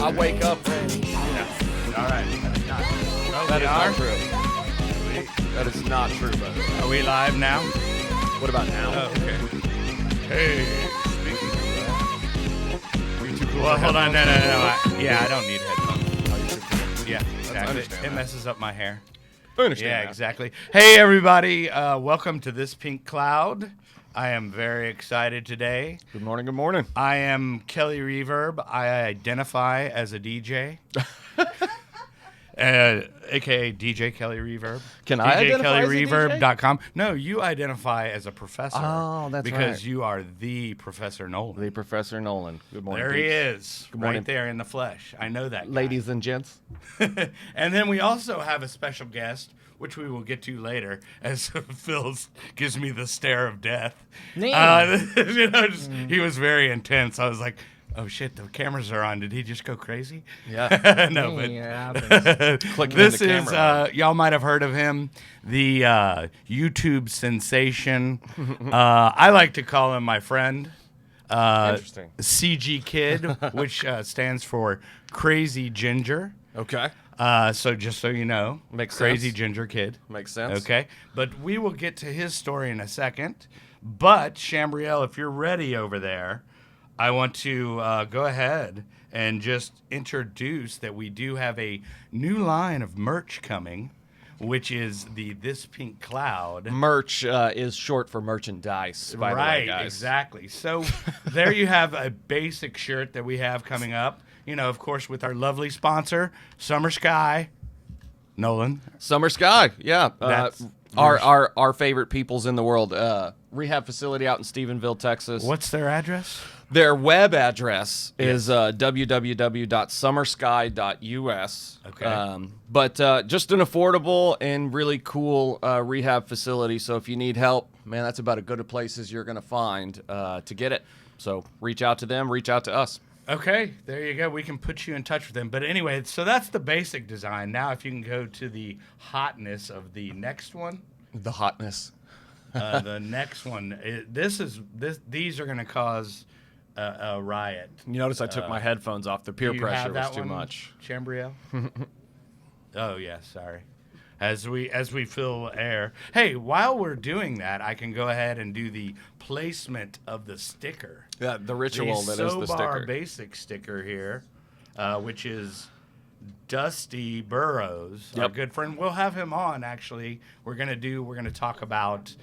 I wake up ready. Yeah. All right. That is not true. That is not true, brother. Are we live now? What about now? Oh, okay. Hey. Speaking of that. Are you too cool? Well, hold on. No. I don't need headphones. Yeah, exactly. It messes up my hair. I understand. Yeah, that. exactly. Hey, everybody. Welcome to This Pink Cloud. I am very excited today. Good morning. Good morning. I am Kelly Reverb. I identify as a DJ. AKA DJ Kelly Reverb. Can I identify as a DJ? DJKellyReverb.com. No, you identify as a professor. Oh, that's because right. you are the Professor Nolen. The Professor Nolen. Good morning. There he peeps. is. Good morning. Right there in the flesh. I know that guy. Ladies and gents. And then we also have a special guest, which we will get to later, as Phil gives me the stare of death. He was very intense. I was like, oh shit, the cameras are on. Did he just go crazy? Yeah. No, but This is y'all might have heard of him, the YouTube sensation. I like to call him my friend. Interesting. CG Kid, which stands for Crazy Ginger. Okay. So just so you know, Makes Crazy sense. Ginger Kid. Makes sense. Okay, but we will get to his story in a second. But Chambrielle, if you're ready over there, I want to go ahead and just introduce that we do have a new line of merch coming, which is the This Pink Cloud. Merch is short for merchandise, by the way, guys. Right, exactly. So there you have a basic shirt that we have coming up. You know, of course, with our lovely sponsor, Summer Sky, Nolen. Summer Sky, yeah. That's Our favorite peoples in the world. Rehab facility out in Stephenville, Texas. What's their address? Their web address is www.summersky.us. Okay. But just an affordable and really cool rehab facility. So if you need help, man, that's about as good a place as you're going to find to get it. So reach out to them, reach out to us. Okay, there you go. We can put you in touch with them. But anyway, so that's the basic design. Now, if you can go to the hotness of the next one. The hotness. The next one. These are going to cause a riot. You notice I took my headphones off. The peer Do you pressure have was that too one, much. Chambrielle? Oh, yeah, sorry. As we fill air. Hey, while we're doing that, I can go ahead and do the placement of the sticker. Yeah, the ritual the that is the Sobar sticker. Basic sticker here, which is Dusty Burrows, our good friend. We'll have him on. Actually, we're gonna talk about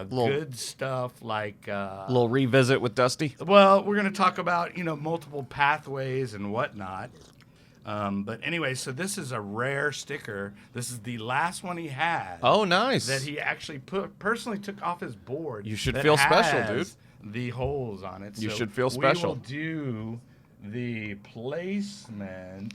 good stuff like A little revisit with Dusty. well, we're gonna talk about multiple pathways and whatnot. But anyway, so this is a rare sticker. This is the last one he had. Oh, nice. That he actually personally took off his board. You should that feel special, has dude. The holes on it. You So should feel special. We will do the placement.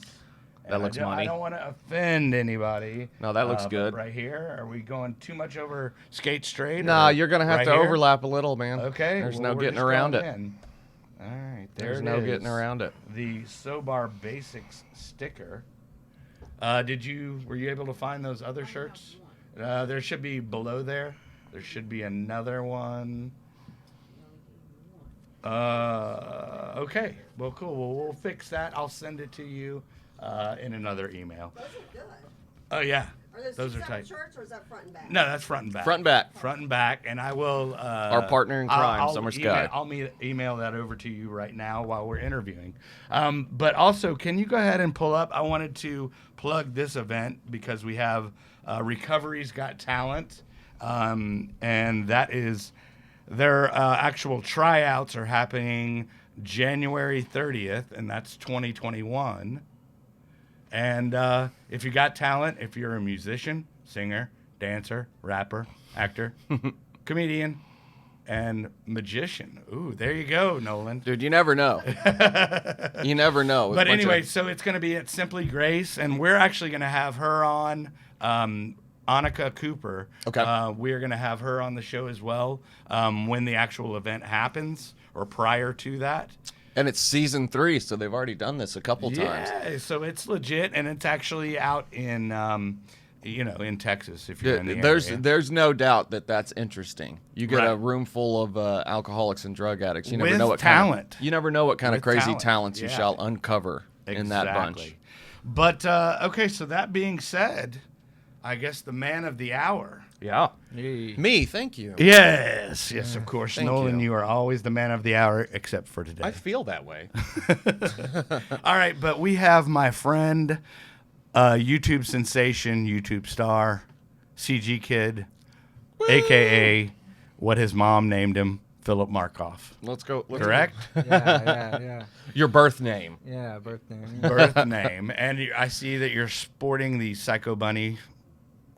That looks money. I don't want to offend anybody. No, that looks but good. Right here, are we going too much over skate straight? Nah, or you're going to have right to here? overlap a little, man. Okay. There's well, no we're getting just around going it. in. All right, There's no getting around it. The Sobar Basics sticker. Were you able to find those other shirts? There should be below there. There should be another one. Okay. Well, cool. Well, we'll fix that. I'll send it to you in another email. Those are good. Oh, yeah. Are those Those two are separate tight. shirts or is that front and back? No, that's front and back. Front and back. Front and back. And I will... Our partner in crime, Summer Sky. I'll email that over to you right now while we're interviewing. But also, can you go ahead and pull up? I wanted to plug this event because we have Recovery's Got Talent. And that is... Their actual tryouts are happening January 30th, and that's 2021. And if you got talent, if you're a musician, singer, dancer, rapper, actor, comedian, and magician. Ooh, there you go, Nolen. Dude, you never know. You never know. But anyway, so it's going to be at Simply Grace, and we're actually going to have her on, Annika Cooper. Okay. We're going to have her on the show as well when the actual event happens or prior to that. And it's season 3, so they've already done this a couple times. Yeah, so it's legit, and it's actually out in, in Texas if you're in the area. There's no doubt that that's interesting. You get a Right. room full of alcoholics and drug addicts. You never With know what talent. you never know what kind of With crazy talent, talents you yeah. shall uncover in that bunch. But, okay, so that being said, I guess the man of the hour. Yeah. Yay. Me, thank you. Yes, of course. Thank Nolen, you. you are always the man of the hour, except for today. I feel that way. All right, but we have my friend, YouTube sensation, YouTube star, CG Kid, a.k.a. what his mom named him, Philip Markoff. Let's go. Correct? Yeah. Your birth name. Yeah, birthday. Birth name. And I see that you're sporting the Psycho Bunny,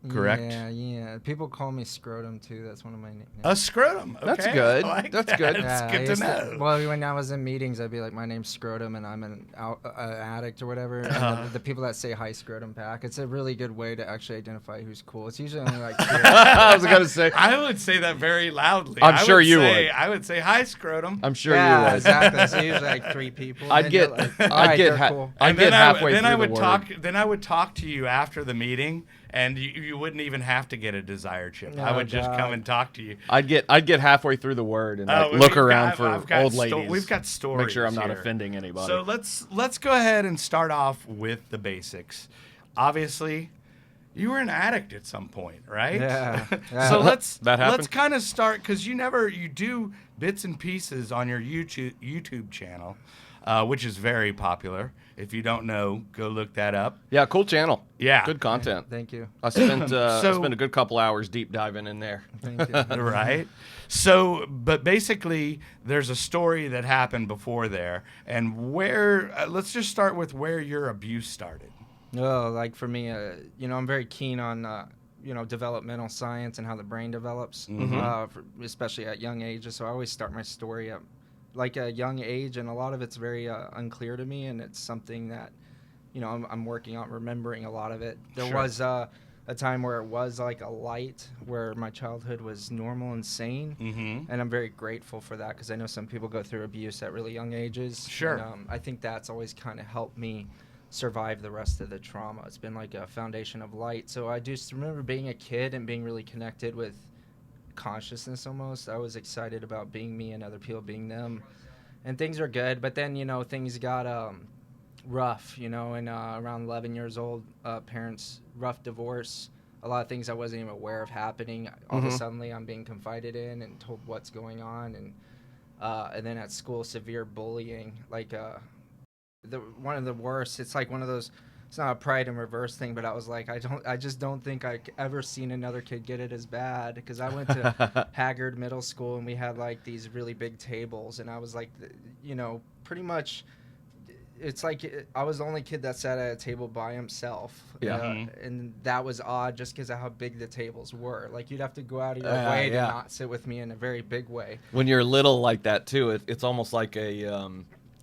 correct? Yeah. People call me Scrotum, too. That's one of my nicknames. A scrotum. Okay. That's good. I like That's that. good. It's Yeah, I good to used know. well, when I was in meetings, I'd be like, my name's Scrotum, and I'm an addict or whatever. And the people that say hi, Scrotum back, it's a really good way to actually identify who's cool. It's usually only like two. I was going to say. I would say that very loudly. I'm sure you would. I would say, hi, scrotum. I'm sure Yeah, you would. exactly. So usually like 3 people. I'd and get, then you're like, I'd "Alright, get, they're cool." I'd get halfway then through I would the word. talk. Then I would talk to you after the meeting, and you wouldn't even have to get a desire chip. I Oh, would just God. come and talk to you. I'd get halfway through the word and like, Oh, look we've around got- for I've got old ladies. we've got stories. Make sure I'm not here. offending anybody. So let's go ahead and start off with the basics. Obviously, you were an addict at some point, right? Yeah. So let's That happened? let's kind of start because you do bits and pieces on your YouTube channel, which is very popular. If you don't know, go look that up. yeah, cool channel. Yeah. Good content. Thank you. I spent I So- spent a good couple hours deep diving in there. Thank you. Right? So, but basically, there's a story that happened before there, and where, let's just start with where your abuse started. No, like for me, I'm very keen on, developmental science and how the brain develops, especially at young ages. So I always start my story at like a young age, and a lot of it's very unclear to me, and it's something that, I'm working on remembering a lot of it. There Sure. was a time where it was like a light where my childhood was normal and sane. Mm-hmm. And I'm very grateful for that because I know some people go through abuse at really young ages. Sure. And, I think that's always kind of helped me survive the rest of the trauma. It's been like a foundation of light. So I just remember being a kid and being really connected with consciousness almost. I was excited about being me and other people being them. And things are good. But then, things got rough, and around 11 years old, parents, rough divorce. A lot of things I wasn't even aware of happening. All of a sudden, I'm being confided in and told what's going on, and then at school, severe bullying. Like one of the worst. It's like one of those. It's not a pride and reverse thing, but I was like, I just don't think I ever seen another kid get it as bad because I went to Haggard Middle School and we had like these really big tables, and I was like, pretty much. It's like I was the only kid that sat at a table by himself. Yeah. And that was odd just because of how big the tables were. Like, you'd have to go out of your way to not sit with me in a very big way. When you're little like that too, it's almost like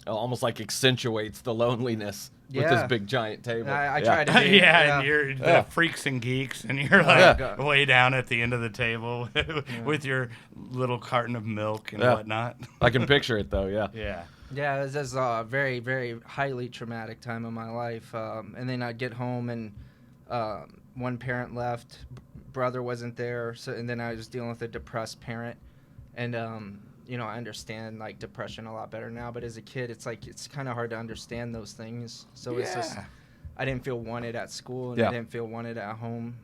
almost like accentuates the loneliness with this Yeah. big giant table. I tried to be, Yeah, and you're the freaks and geeks, and you're like Yeah. way down at the end of the table with your little carton of milk and Yeah. whatnot. I can picture it though. Yeah. Yeah. Yeah, it was just a very, very highly traumatic time in my life. And then I'd get home and one parent left, brother wasn't there, and then I was dealing with a depressed parent. And, I understand, like, depression a lot better now. But as a kid, it's kind of hard to understand those things. So it's just, I didn't feel wanted at school, and I didn't feel wanted at home.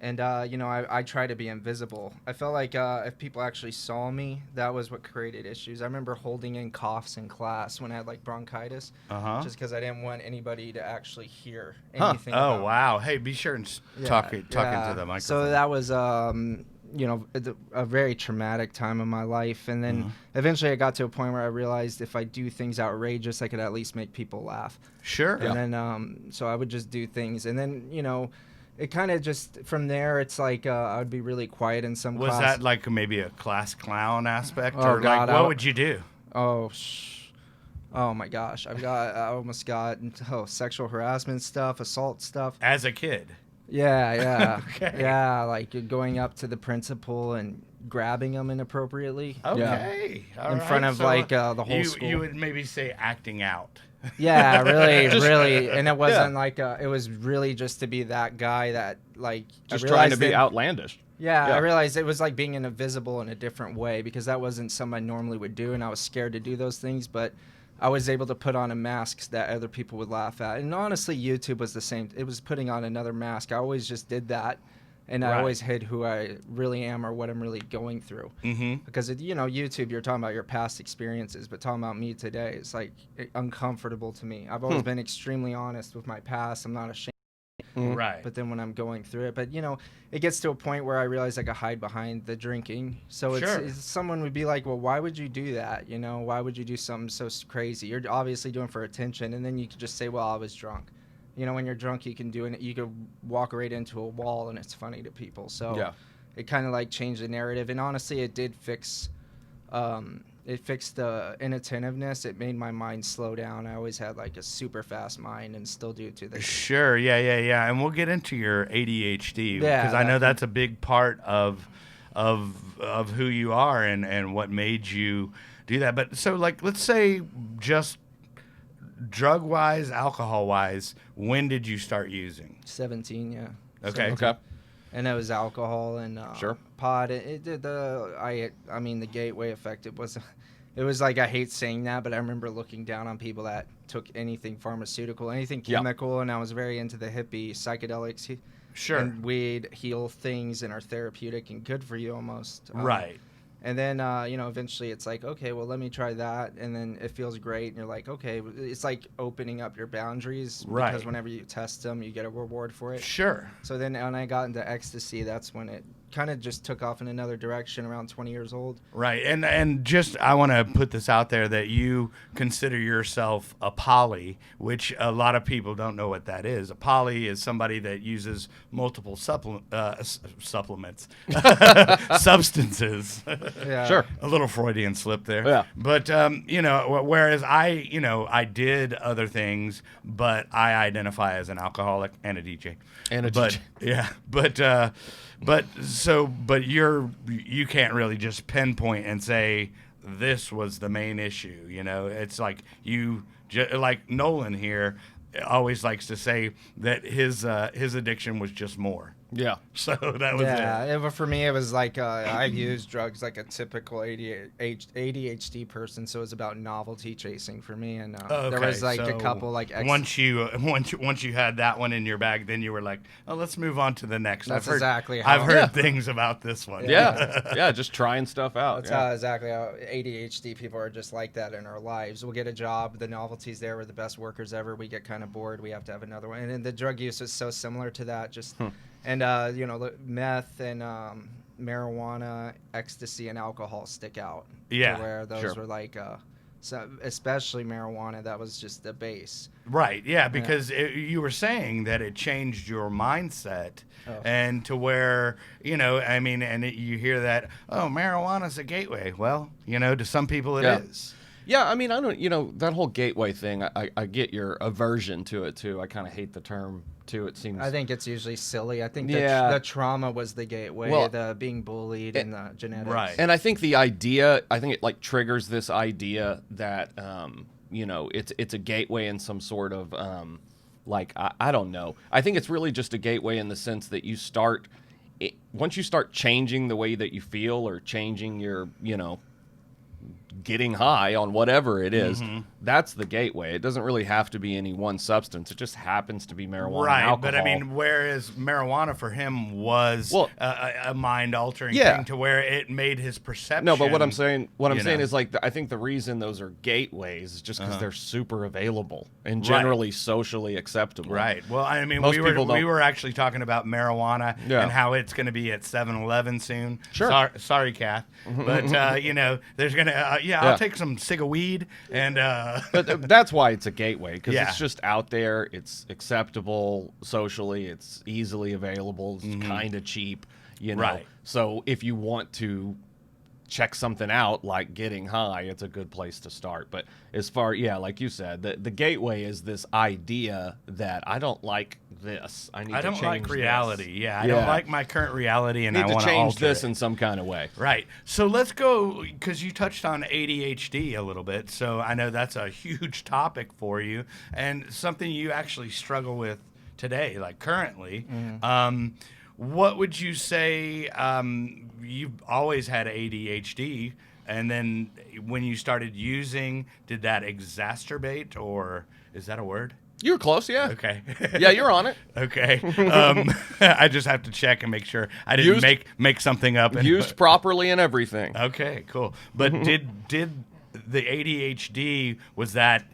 I try to be invisible. I felt like if people actually saw me, that was what created issues. I remember holding in coughs in class when I had like bronchitis, just because I didn't want anybody to actually hear anything. Oh, about wow. Hey, be sure and talk into the microphone. So that was, a very traumatic time in my life. And then eventually I got to a point where I realized if I do things outrageous, I could at least make people laugh. Sure. And then, so I would just do things. And then, it kind of just, from there, it's like I would be really quiet in some Was class. that like maybe a class clown aspect? Oh, or God, like, what would you do? Oh my gosh. I almost got into sexual harassment stuff, assault stuff. As a kid? Yeah. Okay. Yeah, like going up to the principal and grabbing him inappropriately. Okay. All In right. front of, So, like, the whole school. You would maybe say acting out. Yeah, really. And it wasn't like, it was really just to be that guy that, like, Just I trying to realized be that- outlandish. Yeah, Yeah. I realized it was like being invisible in a different way because that wasn't something I normally would do, and I was scared to do those things. But I was able to put on a mask that other people would laugh at. And honestly, YouTube was the same. It was putting on another mask. I always just did that. And I always hid who I really am or what I'm really going through. Mm-hmm. Because, YouTube, you're talking about your past experiences, but talking about me today is like uncomfortable to me. I've always been extremely honest with my past. I'm not ashamed. Right. But then when I'm going through it, it gets to a point where I realize I could hide behind the drinking. So someone would be like, well, why would you do that? Why would you do something so crazy? You're obviously doing it for attention. And then you could just say, well, I was drunk. When you're drunk, you can do it. You could walk right into a wall and it's funny to people. So it kind of like changed the narrative. And honestly, it did fix the inattentiveness. It made my mind slow down. I always had like a super fast mind and still do to this. Sure. Yeah. And we'll get into your ADHD because I know that's a big part of who you are and what made you do that. But so like, let's say just drug-wise, alcohol-wise, when did you start using? 17, yeah. Okay. 17. Okay. And it was alcohol and pot. It did the gateway effect. It was like, I hate saying that, but I remember looking down on people that took anything pharmaceutical, anything chemical, and I was very into the hippie psychedelics. Sure. And we'd heal things and are therapeutic and good for you almost. Right. And then, eventually it's like, okay, well, let me try that. And then it feels great. And you're like, okay, it's like opening up your boundaries. Right. Because whenever you test them, you get a reward for it. Sure. So then when I got into ecstasy, that's when it kind of just took off in another direction around 20 years old. Right. And just I want to put this out there that you consider yourself a poly, which a lot of people don't know what that is. A poly is somebody that uses multiple supplements, substances. Yeah. Sure. A little Freudian slip there. Yeah. But, whereas I did other things, but I identify as an alcoholic and a DJ. And a but, DJ. Yeah. But you can't really just pinpoint and say this was the main issue. It's like like Nolen here always likes to say that his addiction was just more. Yeah. So that was it. Yeah, for me, it was like I've used drugs like a typical ADHD person, so it was about novelty chasing for me. And there was like a couple like once you had that one in your bag, then you were like, oh, let's move on to the next. That's I've exactly heard things about this one. Yeah. Just trying stuff out. That's exactly how ADHD people are just like that in our lives. We'll get a job, the novelty's there, we're the best workers ever. We get kind of bored, we have to have another one. And then the drug use is so similar to that. Just. And, meth and marijuana, ecstasy, and alcohol stick out. Yeah, to where those were like, so especially marijuana, that was just the base. Right, yeah, because you were saying that it changed your mindset and to where, you hear that, oh, marijuana's a gateway. Well, to some people it is. Yeah, I don't, that whole gateway thing, I get your aversion to it, too. I kind of hate the term, too. It seems... I think it's usually silly. I think the trauma was the gateway, the being bullied and the genetics. Right. And I think the idea, it, triggers this idea that, it's a gateway in some sort of, I don't know. I think it's really just a gateway in the sense that you start... once you start changing the way that you feel or changing your, getting high on whatever it is, that's the gateway. It doesn't really have to be any one substance. It just happens to be marijuana and alcohol. But whereas marijuana for him was a mind-altering thing to where it made his perception. No, but what I'm saying is I think the reason those are gateways is just because they're super available and generally socially acceptable. Right. Well, we were actually talking about marijuana and how it's going to be at 7-Eleven soon. Sure. Sorry, Kath. But, there's going to... I'll take some cig of weed and but that's why it's a gateway, because it's just out there, it's acceptable socially, it's easily available, it's kind of cheap, Right. So if you want to check something out like getting high, it's a good place to start. But as far, like you said, the gateway is this idea that I don't like this. I don't like reality. This. I don't like my current reality, and I want to change alter this it. in some kind of way. Right. So let's go, because you touched on ADHD a little bit. So I know that's a huge topic for you and something you actually struggle with today, like currently. What would you say? You've always had ADHD. And then when you started using, did that exacerbate, or is that a word? You were close, yeah. Okay. Yeah, you're on it. Okay. I just have to check and make sure I didn't make something up. Used properly and everything. Okay, cool. But did the ADHD, was that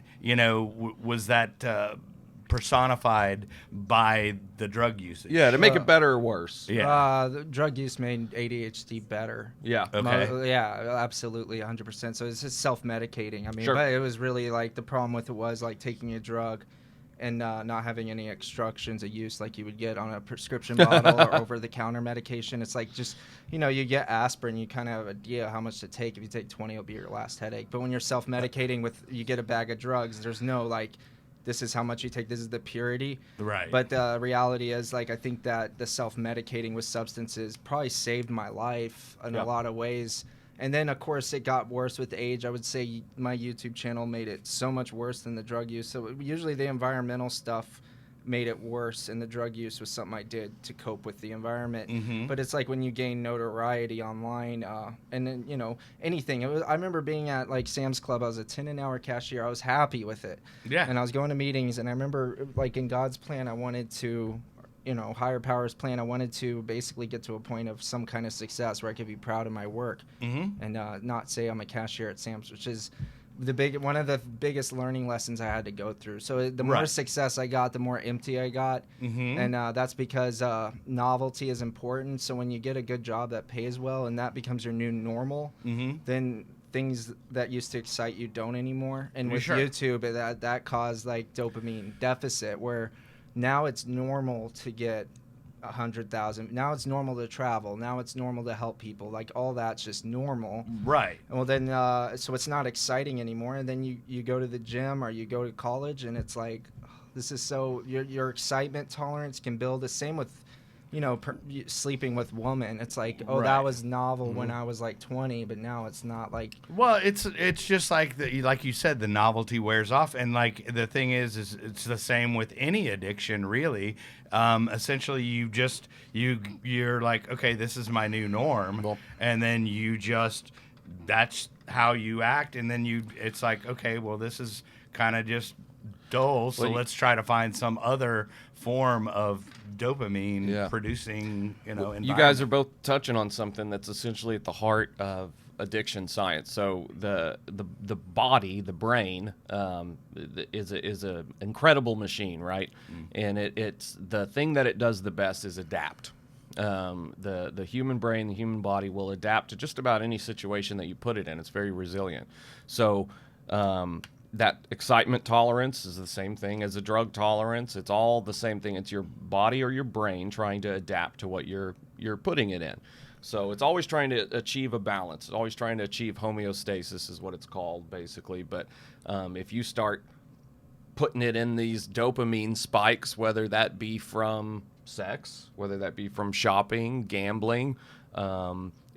personified by the drug usage? Yeah, to make it better or worse. Yeah. The drug use made ADHD better. Yeah. Okay. Yeah, absolutely, 100%. So it's just self-medicating. I mean, Sure. but it was really like the problem with it was like taking a drug and not having any instructions of use like you would get on a prescription bottle or over-the-counter medication. It's like just, you get aspirin, you kind of have an idea how much to take. If you take 20, it'll be your last headache. But when you're self-medicating you get a bag of drugs, there's no like, this is how much you take, this is the purity. Right. But the reality is, like, I think that the self-medicating with substances probably saved my life in a lot of ways. And then, of course, it got worse with age. I would say my YouTube channel made it so much worse than the drug use. So usually the environmental stuff made it worse, and the drug use was something I did to cope with the environment. Mm-hmm. But it's like when you gain notoriety online, and then, anything. I remember being at, like, Sam's Club. I was a 10-an-hour cashier. I was happy with it. Yeah. And I was going to meetings, and I remember, like, in God's plan, I wanted to, higher powers plan, I wanted to basically get to a point of some kind of success where I could be proud of my work, and not say I'm a cashier at Sam's, which is one of the biggest learning lessons I had to go through. So the more success I got, the more empty I got, and that's because novelty is important. So when you get a good job that pays well and that becomes your new normal, then things that used to excite you don't anymore. And with YouTube, that caused like dopamine deficit, where now it's normal to get 100,000. Now it's normal to travel. Now it's normal to help people. Like, all that's just normal. Right. Well, then, so it's not exciting anymore. And then you go to the gym or you go to college, and it's like, this is so, your excitement tolerance can build. The same with, sleeping with women. It's like, that was novel when I was like 20, but now it's not like. Well, it's just like like you said, the novelty wears off, and like the thing is it's the same with any addiction, really. Essentially, you're like, okay, this is my new norm, and then that's how you act, and then it's like, okay, well, this is kind of just dull, so let's try to find some other form of dopamine producing, You guys are both touching on something that's essentially at the heart of addiction science. So the body, the brain, is a incredible machine, right? And it's the thing that it does the best is adapt. The human brain, the human body will adapt to just about any situation that you put it in. It's very resilient. So that excitement tolerance is the same thing as a drug tolerance. It's all the same thing. It's your body or your brain trying to adapt to what you're putting it in. So it's always trying to achieve a balance. It's always trying to achieve homeostasis is what it's called, basically. But if you start putting it in these dopamine spikes, whether that be from sex, whether that be from shopping, gambling,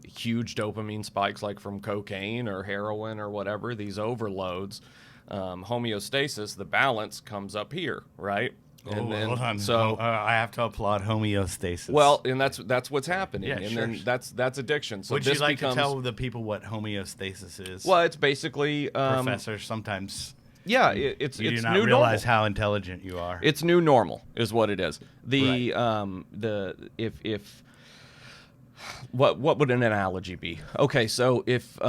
huge dopamine spikes like from cocaine or heroin or whatever, these overloads, homeostasis, the balance comes up here, right? And then, hold on. So I have to applaud homeostasis. Well, and that's what's happening, Yeah, and sure. then that's addiction. So would this you like becomes, to tell the people what homeostasis is? Well, it's basically Professor, sometimes it's you do it's not new realize normal. how intelligent you are. It's new normal is what it is. What would an analogy be? Okay, so if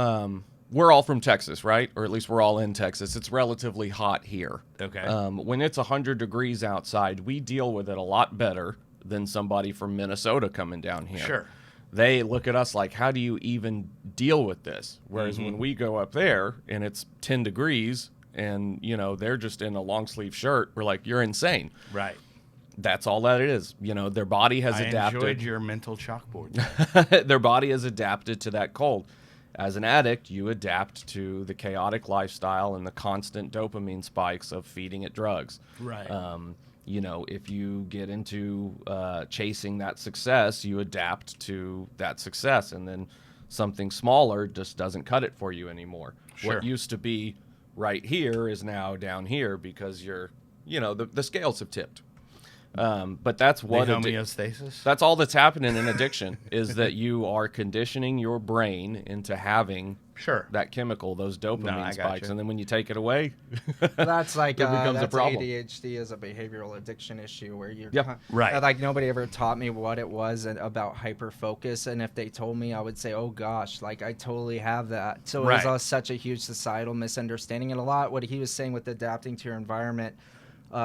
we're all from Texas, right? Or at least we're all in Texas. It's relatively hot here. Okay. When it's 100 degrees outside, we deal with it a lot better than somebody from Minnesota coming down here. Sure. They look at us like, how do you even deal with this? Whereas when we go up there and it's 10 degrees and, they're just in a long sleeve shirt, we're like, you're insane. Right. That's all that it is. Their body has adapted. I enjoyed your mental chalkboard. Their body has adapted to that cold. As an addict, you adapt to the chaotic lifestyle and the constant dopamine spikes of feeding it drugs. Right. If you get into chasing that success, you adapt to that success, and then something smaller just doesn't cut it for you anymore. Sure. What used to be right here is now down here because the scales have tipped. But that's The what homeostasis. that's all that's happening in addiction is that you are conditioning your brain into having Sure. that chemical, those dopamine I spikes, gotcha. and then when you take it away, That's like it becomes a that's problem. ADHD is a behavioral addiction issue where you're Yep. Right. like nobody ever taught me what it was about hyper focus, and if they told me, I would say, oh gosh, like I totally have that. So it was Right. such a huge societal misunderstanding, and a lot what he was saying with adapting to your environment.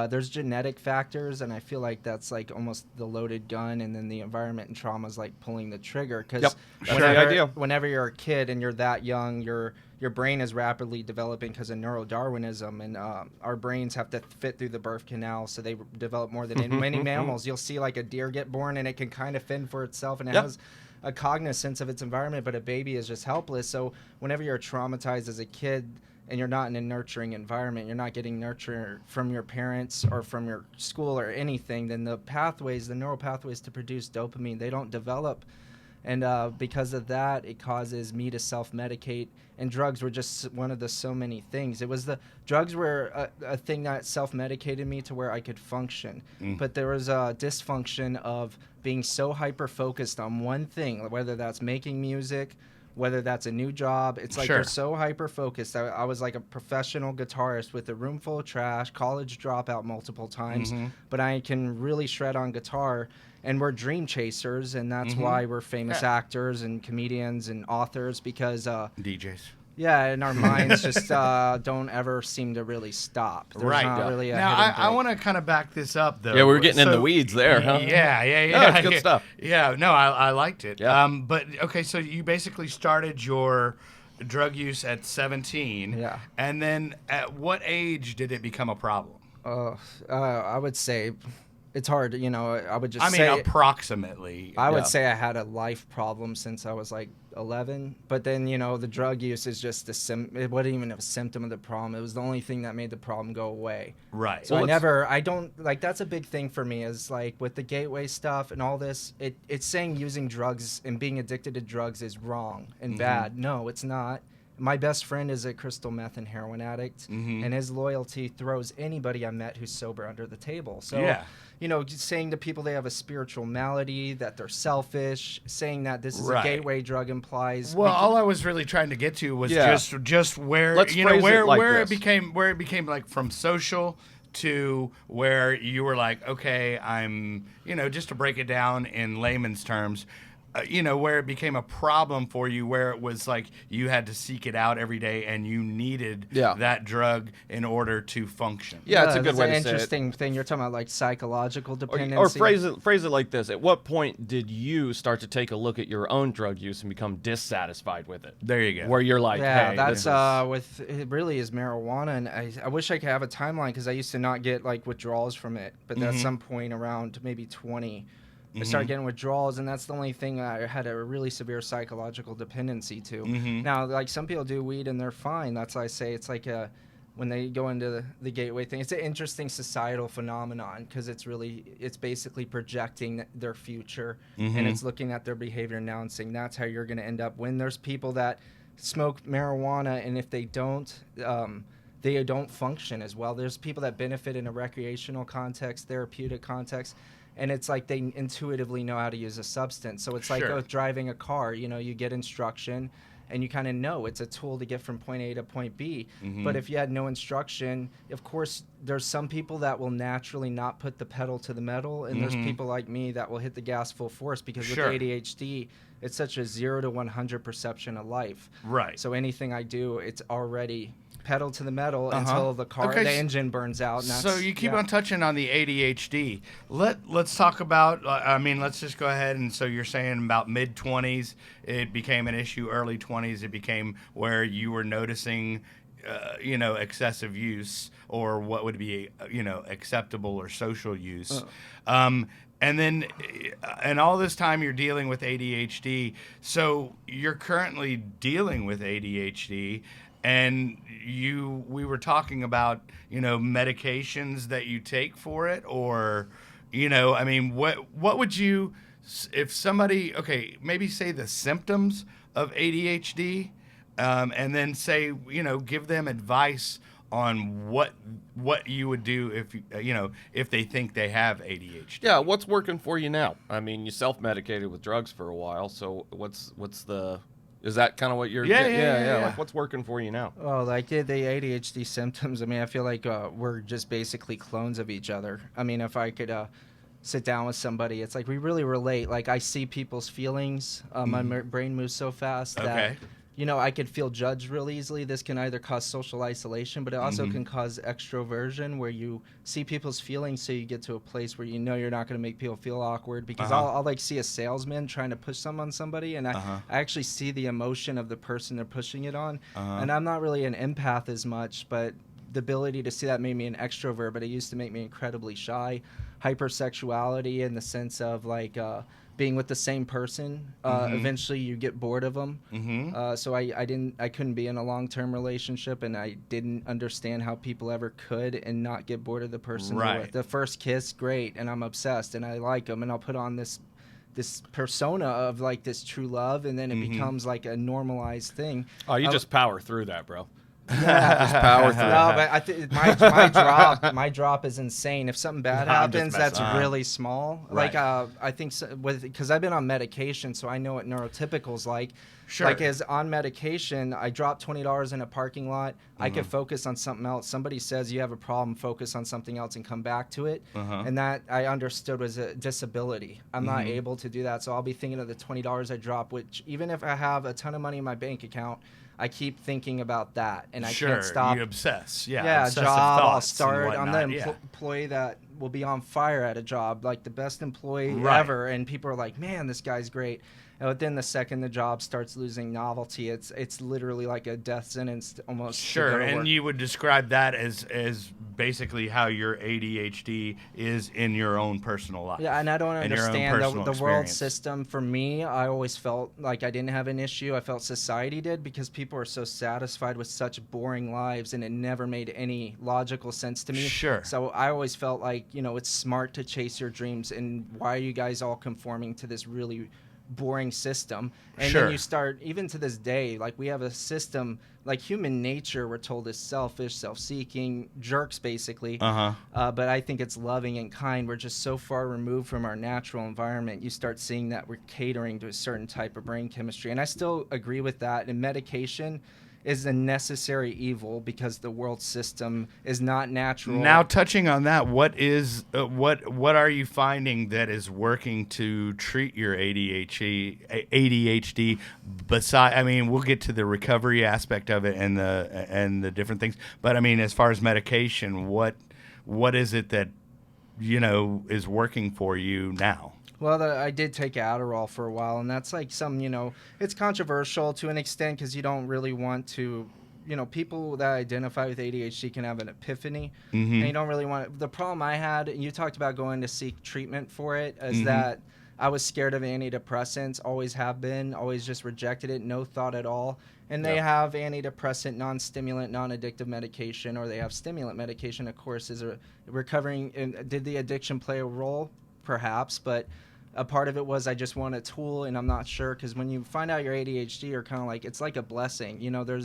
There's genetic factors, and I feel like that's like almost the loaded gun, and then the environment and trauma is like pulling the trigger. Because Yep. That's the idea. whenever you're a kid and you're that young, your brain is rapidly developing because of neurodarwinism, and our brains have to fit through the birth canal, so they develop more than in many mammals. You'll see like a deer get born, and it can kind of fend for itself, and it Yep. has a cognizance of its environment, but a baby is just helpless. So whenever you're traumatized as a kid, and you're not in a nurturing environment, you're not getting nurture from your parents or from your school or anything, then the neural pathways to produce dopamine, they don't develop. And because of that, it causes me to self-medicate. And drugs were just one of the so many things. Drugs were a thing that self-medicated me to where I could function. But there was a dysfunction of being so hyper-focused on one thing, whether that's making music, whether that's a new job. It's like you're so hyper-focused. I was like a professional guitarist with a room full of trash, college dropout multiple times, but I can really shred on guitar. And we're dream chasers, and that's why we're famous actors and comedians and authors, because DJs. yeah, and our minds just don't ever seem to really stop. There's not really a now, hidden I break. want to kind of back this up, though. Yeah, we're getting in the weeds there, huh? Yeah. No, it's good stuff. Yeah, no, I liked it. Yeah. But, okay, so you basically started your drug use at 17. Yeah. And then at what age did it become a problem? I would say it's hard, I would just I mean, say approximately. I would say I had a life problem since I was like 11, but then the drug use is just it wasn't even a symptom of the problem. It was the only thing that made the problem go away. Right. So I don't like, that's a big thing for me, is like with the gateway stuff and all this, it's saying using drugs and being addicted to drugs is wrong and bad. No, it's not. My best friend is a crystal meth and heroin addict, and his loyalty throws anybody I met who's sober under the table. So, just saying to people they have a spiritual malady, that they're selfish, saying that this is a gateway drug implies. Well, all I was really trying to get to was just where Let's phrase it like where this. it became like from social to where you were like, okay, I'm, just to break it down in layman's terms, where it became a problem for you, where it was like you had to seek it out every day and you needed that drug in order to function. Yeah, it's a good way to an say it. interesting thing. You're talking about like psychological dependency. Or phrase it like this: at what point did you start to take a look at your own drug use and become dissatisfied with it? There you go. Where you're like, Yeah, hey, that's this is... it really is marijuana, and I wish I could have a timeline, because I used to not get like withdrawals from it, but at some point around maybe 20, I started getting withdrawals, and that's the only thing I had a really severe psychological dependency to. Now, like some people do weed and they're fine. That's why I say it's like when they go into the gateway thing, it's an interesting societal phenomenon, because it's basically projecting their future, and it's looking at their behavior now and saying that's how you're going to end up. When there's people that smoke marijuana, and if they don't function as well. There's people that benefit in a recreational context, therapeutic context, and it's like they intuitively know how to use a substance. So it's like with driving a car, you get instruction and you kind of know it's a tool to get from point A to point B. But if you had no instruction, of course, there's some people that will naturally not put the pedal to the metal, and there's people like me that will hit the gas full force, because with ADHD, it's such a 0 to 100 perception of life. Right. So anything I do, it's already pedal to the metal until the engine burns out. And so you keep on touching on the ADHD. Let's talk about, let's just go ahead. And so you're saying about mid-20s, it became an issue. Early 20s, it became where you were noticing, excessive use, or what would be, acceptable or social use. And then, and all this time you're dealing with ADHD. So you're currently dealing with ADHD, and we were talking about, medications that you take for it, or, what would you, if somebody, maybe say the symptoms of ADHD, and then say, give them advice what you would do if if they think they have ADHD. Yeah, what's working for you now? I mean, you self-medicated with drugs for a while, so what's the is that kind of what you're Yeah. like what's working for you now? Well, like the ADHD symptoms, I mean, I feel like we're just basically clones of each other. I mean, if I could sit down with somebody, it's like we really relate. Like I see people's feelings. My brain moves so fast that, I could feel judged real easily. This can either cause social isolation, but it also can cause extroversion, where you see people's feelings, so you get to a place where you're not going to make people feel awkward. Because I'll like see a salesman trying to push something on somebody, and I actually see the emotion of the person they're pushing it on. And I'm not really an empath as much, but the ability to see that made me an extrovert, but it used to make me incredibly shy. Hypersexuality, in the sense of like being with the same person. Eventually you get bored of them. So I couldn't be in a long-term relationship, and I didn't understand how people ever could and not get bored of the person they're with. The first kiss, great, and I'm obsessed and I like them, and I'll put on this persona of like this true love, and then it becomes like a normalized thing. Oh, you just power through that, bro. Yeah, just power through. No, but I think my drop is insane. If something bad happens, that's really small. Right. Like I think because I've been on medication, so I know what neurotypical's like. Sure. Like as on medication, I drop $20 in a parking lot. I could focus on something else. Somebody says you have a problem, focus on something else and come back to it. And that I understood was a disability. I'm not able to do that, so I'll be thinking of the $20 I drop, which even if I have a ton of money in my bank account, I keep thinking about that, and I can't stop. You obsess. Yeah, obsessive job. I'll start. I'm the employee that will be on fire at a job, like the best employee ever, and people are like, "Man, this guy's great." And within the second the job starts losing novelty, it's literally like a death sentence almost. Sure, and you would describe that as basically how your ADHD is in your own personal life. Yeah, and I don't understand the world experience. system. For me, I always felt like I didn't have an issue. I felt society did, because people are so satisfied with such boring lives, and it never made any logical sense to me. Sure. So I always felt like, it's smart to chase your dreams, and why are you guys all conforming to this really boring system? And then you start, even to this day, like we have a system, like human nature, we're told, is selfish, self-seeking, jerks basically. But I think it's loving and kind. We're just so far removed from our natural environment. You start seeing that we're catering to a certain type of brain chemistry, and I still agree with that. And medication is a necessary evil, because the world system is not natural. Now, touching on that, what are you finding that is working to treat your ADHD? Beside, I mean, we'll get to the recovery aspect of it and the different things, but I mean, as far as medication, what is it that is working for you now? Well, I did take Adderall for a while, and that's like it's controversial to an extent, because you don't really want to, people that identify with ADHD can have an epiphany, and you don't really want the problem I had, and you talked about going to seek treatment for it, is that I was scared of antidepressants, always have been, always just rejected it, no thought at all. And they have antidepressant, non-stimulant, non-addictive medication, or they have stimulant medication, of course, is a recovering. And did the addiction play a role? Perhaps, but a part of it was I just want a tool, and I'm not sure, because when you find out you're ADHD, you're kind of like, it's like a blessing. There's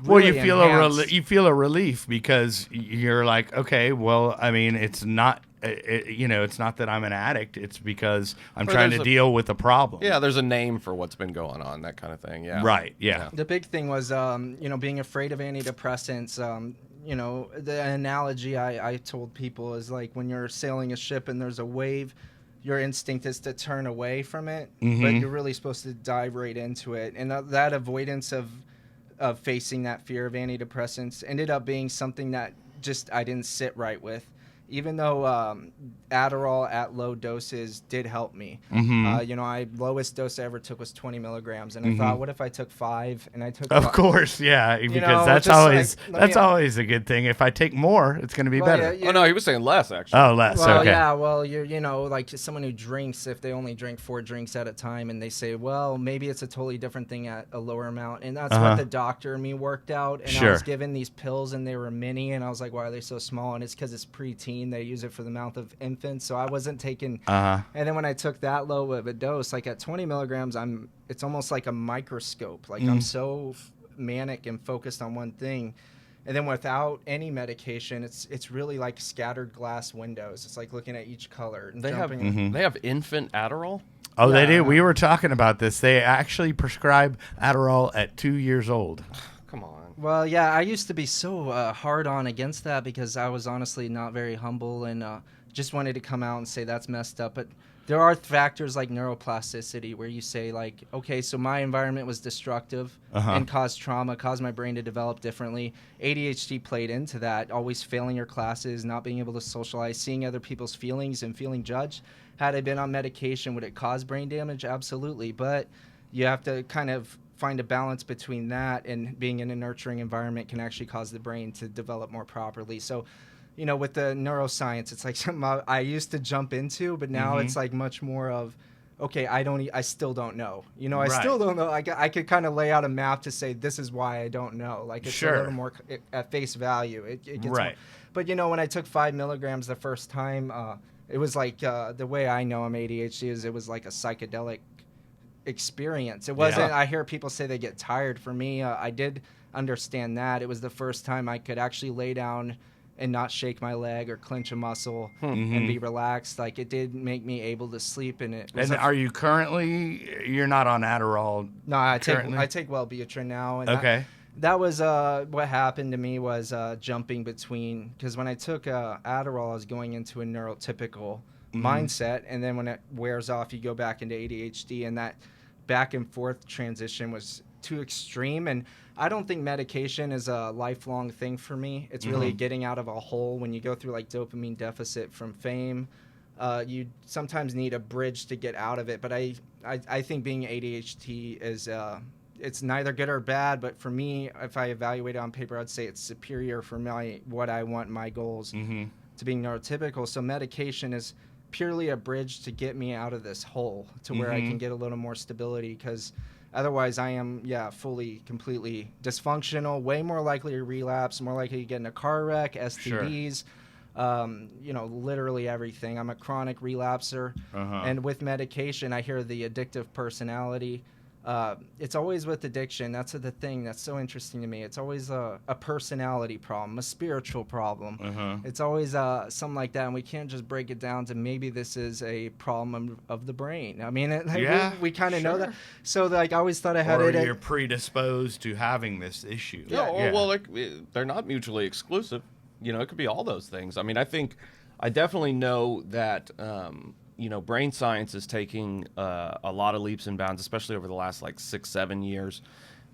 really you feel a relief, because you're like, okay, well, I mean, it's not it's not that I'm an addict, it's because I'm trying to deal with a problem. Yeah, there's a name for what's been going on, that kind of thing. Yeah. Right. Yeah. The big thing was being afraid of antidepressants. The analogy I told people is like when you're sailing a ship and there's a wave, your instinct is to turn away from it, but you're really supposed to dive right into it. And that avoidance of facing that fear of antidepressants ended up being something that just I didn't sit right with. Even though Adderall at low doses did help me. Lowest dose I ever took was 20 milligrams, and I thought, what if I took 5? And I took. Of course, yeah, because that's always a good thing. If I take more, it's going to be better. Oh no, he was saying less actually. Oh, less. Well, okay. yeah. Well, you're like someone who drinks. If they only drink 4 drinks at a time, and they say, well, maybe it's a totally different thing at a lower amount, and that's what the doctor and me worked out. And I was given these pills, and they were mini, and I was like, why are they so small? And it's because it's preteen. They use it for the mouth of infants, so I wasn't taking. And then when I took that low of a dose, like at 20 milligrams, it's almost like a microscope. Like I'm so manic and focused on one thing, And then without any medication, it's really like scattered glass windows. It's like looking at each color and They have jumping. they have infant Adderall. Oh, they Yeah. do. We were talking about this. They actually prescribe Adderall at 2 years old. Come on. Well, yeah, I used to be so hard on against that because I was honestly not very humble and just wanted to come out and say that's messed up. But there are factors like neuroplasticity where you say like, okay, so my environment was destructive and caused trauma, caused my brain to develop differently. ADHD played into that, always failing your classes, not being able to socialize, seeing other people's feelings and feeling judged. Had I been on medication, would it cause brain damage? Absolutely. But you have to kind of find a balance between that and being in a nurturing environment can actually cause the brain to develop more properly. So, you know, with the neuroscience, it's like something I used to jump into, but now it's like much more of, okay, I still don't know. You know, I still don't know. I could kind of lay out a map to say this is why I don't know. Like it's a little more at face value. It gets more, but you know, when I took 5 milligrams the first time, it was like the way I know I'm ADHD is it was like a psychedelic experience. It wasn't. I hear people say they get tired. For me, I did understand that. It was the first time I could actually lay down and not shake my leg or clench a muscle and be relaxed. Like it did make me able to sleep. And it was are you currently? You're not on Adderall. No, I currently? take Wellbutrin now. And Okay. That was what happened to me was jumping between, because when I took Adderall, I was going into a neurotypical mindset, and then when it wears off, you go back into ADHD, and that back and forth transition was too extreme. And I don't think medication is a lifelong thing for me. It's really getting out of a hole. When you go through like dopamine deficit from fame, you sometimes need a bridge to get out of it. But I think being ADHD is it's neither good or bad, but for me, if I evaluate it on paper, I'd say it's superior for what I want, my goals, to being neurotypical. So medication is purely a bridge to get me out of this hole to where I can get a little more stability, because otherwise I am, fully, completely dysfunctional, way more likely to relapse, more likely to get in a car wreck, STDs, literally everything. I'm a chronic relapser. And with medication, I hear the addictive personality. It's always with addiction. That's the thing that's so interesting to me. It's always a personality problem, a spiritual problem. It's always something like that, and we can't just break it down to maybe this is a problem of the brain. I mean, we kind of know that. So, like, I always thought I had or it. You're predisposed to having this issue. Well, like, they're not mutually exclusive. You know, it could be all those things. I mean, I definitely know that. Brain science is taking a lot of leaps and bounds, especially over the last like 6-7 years,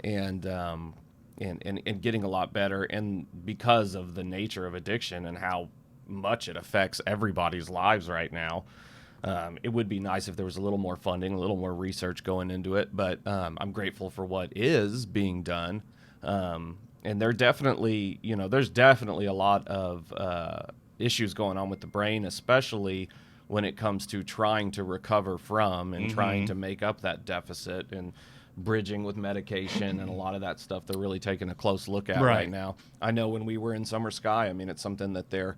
and getting a lot better. And because of the nature of addiction and how much it affects everybody's lives right now, it would be nice if there was a little more funding, a little more research going into it. But I'm grateful for what is being done. And there's definitely a lot of issues going on with the brain, especially when it comes to trying to recover from and trying to make up that deficit and bridging with medication and a lot of that stuff they're really taking a close look at right now. I know when we were in Summer Sky, I mean, it's something that they're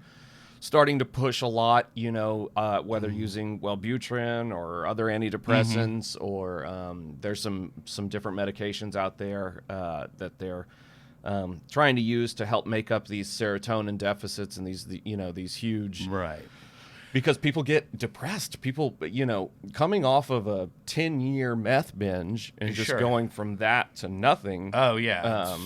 starting to push a lot, whether using Wellbutrin or other antidepressants or there's some different medications out there that they're trying to use to help make up these serotonin deficits and these huge... Right. Because people get depressed. People, coming off of a 10-year meth binge and just going from that to nothing. Oh, yeah.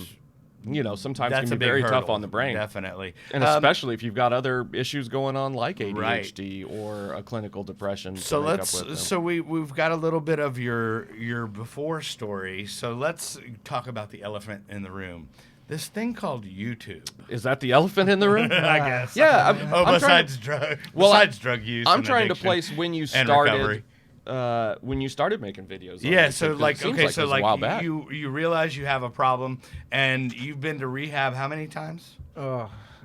Sometimes can be very tough on the brain. Definitely. And especially if you've got other issues going on like ADHD or a clinical depression. So we've got a little bit of your before story. So let's talk about the elephant in the room. This thing called YouTube. Is that the elephant in the room? I guess. Yeah. Besides drug use. I'm trying to place when you started. Recovery. When you started making videos. Yeah. YouTube, So it was a while back. you realize you have a problem, and you've been to rehab how many times?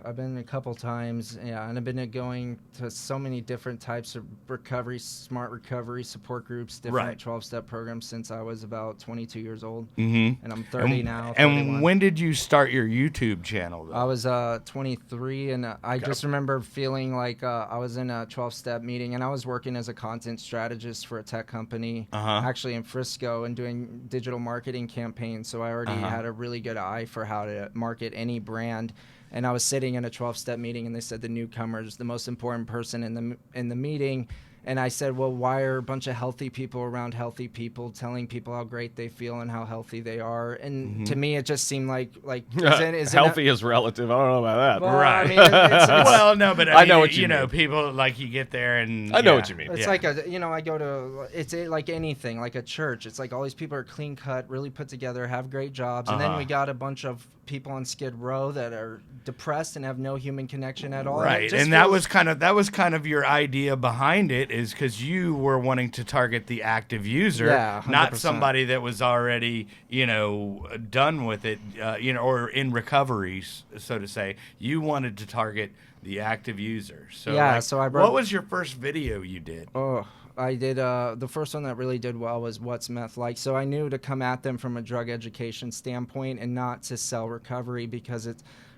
I've been a couple times, yeah, and I've been going to so many different types of recovery, smart recovery support groups, different Right. 12-step programs since I was about 22 years old, Mm-hmm. and I'm 30 now. And 31. when did you start your YouTube channel, though? I was 23, and I just remember feeling like I was in a 12-step meeting, and I was working as a content strategist for a tech company, actually in Frisco, and doing digital marketing campaigns. So I already had a really good eye for how to market any brand. And I was sitting in a 12-step meeting, and they said the newcomer's the most important person in the meeting. And I said, well, why are a bunch of healthy people around healthy people telling people how great they feel and how healthy they are? And to me, it just seemed like healthy is relative. I don't know about that. Well, Right. I mean, it's Well, no, but I know what you know, mean. people like you get there and I know what you mean. It's like I go to, like anything, like a church. It's like all these people are clean cut, really put together, have great jobs. And then we got a bunch of people on Skid Row that are depressed and have no human connection at all. Right. And that was kind of your idea behind it, is because you were wanting to target the active user, Yeah, not 100%. somebody that was already, done with it, or in recovery, so to say. You wanted to target the active user. So Yeah, so I brought- what was your first video you did? Oh, I did. The first one that really did well was What's Meth Like? So I knew to come at them from a drug education standpoint and not to sell recovery, because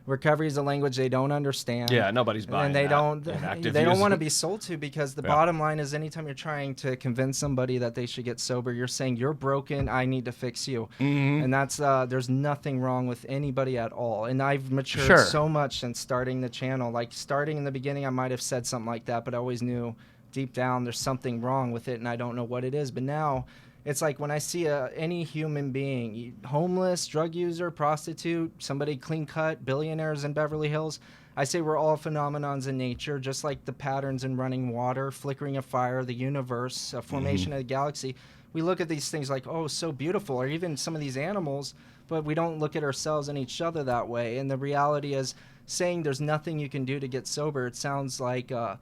recovery is a language they don't understand. Yeah, nobody's buying And they that. don't. An active They don't user. want to be sold to, because the bottom line is, anytime you're trying to convince somebody that they should get sober, you're saying you're broken. I need to fix you. And that's there's nothing wrong with anybody at all. And I've matured so much since starting the channel. Like, starting in the beginning, I might have said something like that, but I always knew deep down there's something wrong with it, and I don't know what it is. But now it's like when I see any human being, homeless, drug user, prostitute, somebody clean cut, billionaires in Beverly Hills, I say we're all phenomenons in nature, just like the patterns in running water, flickering of fire, the universe, formation of the galaxy. We look at these things like, oh, so beautiful, or even some of these animals, but we don't look at ourselves and each other that way. And the reality is, saying there's nothing you can do to get sober, it sounds like a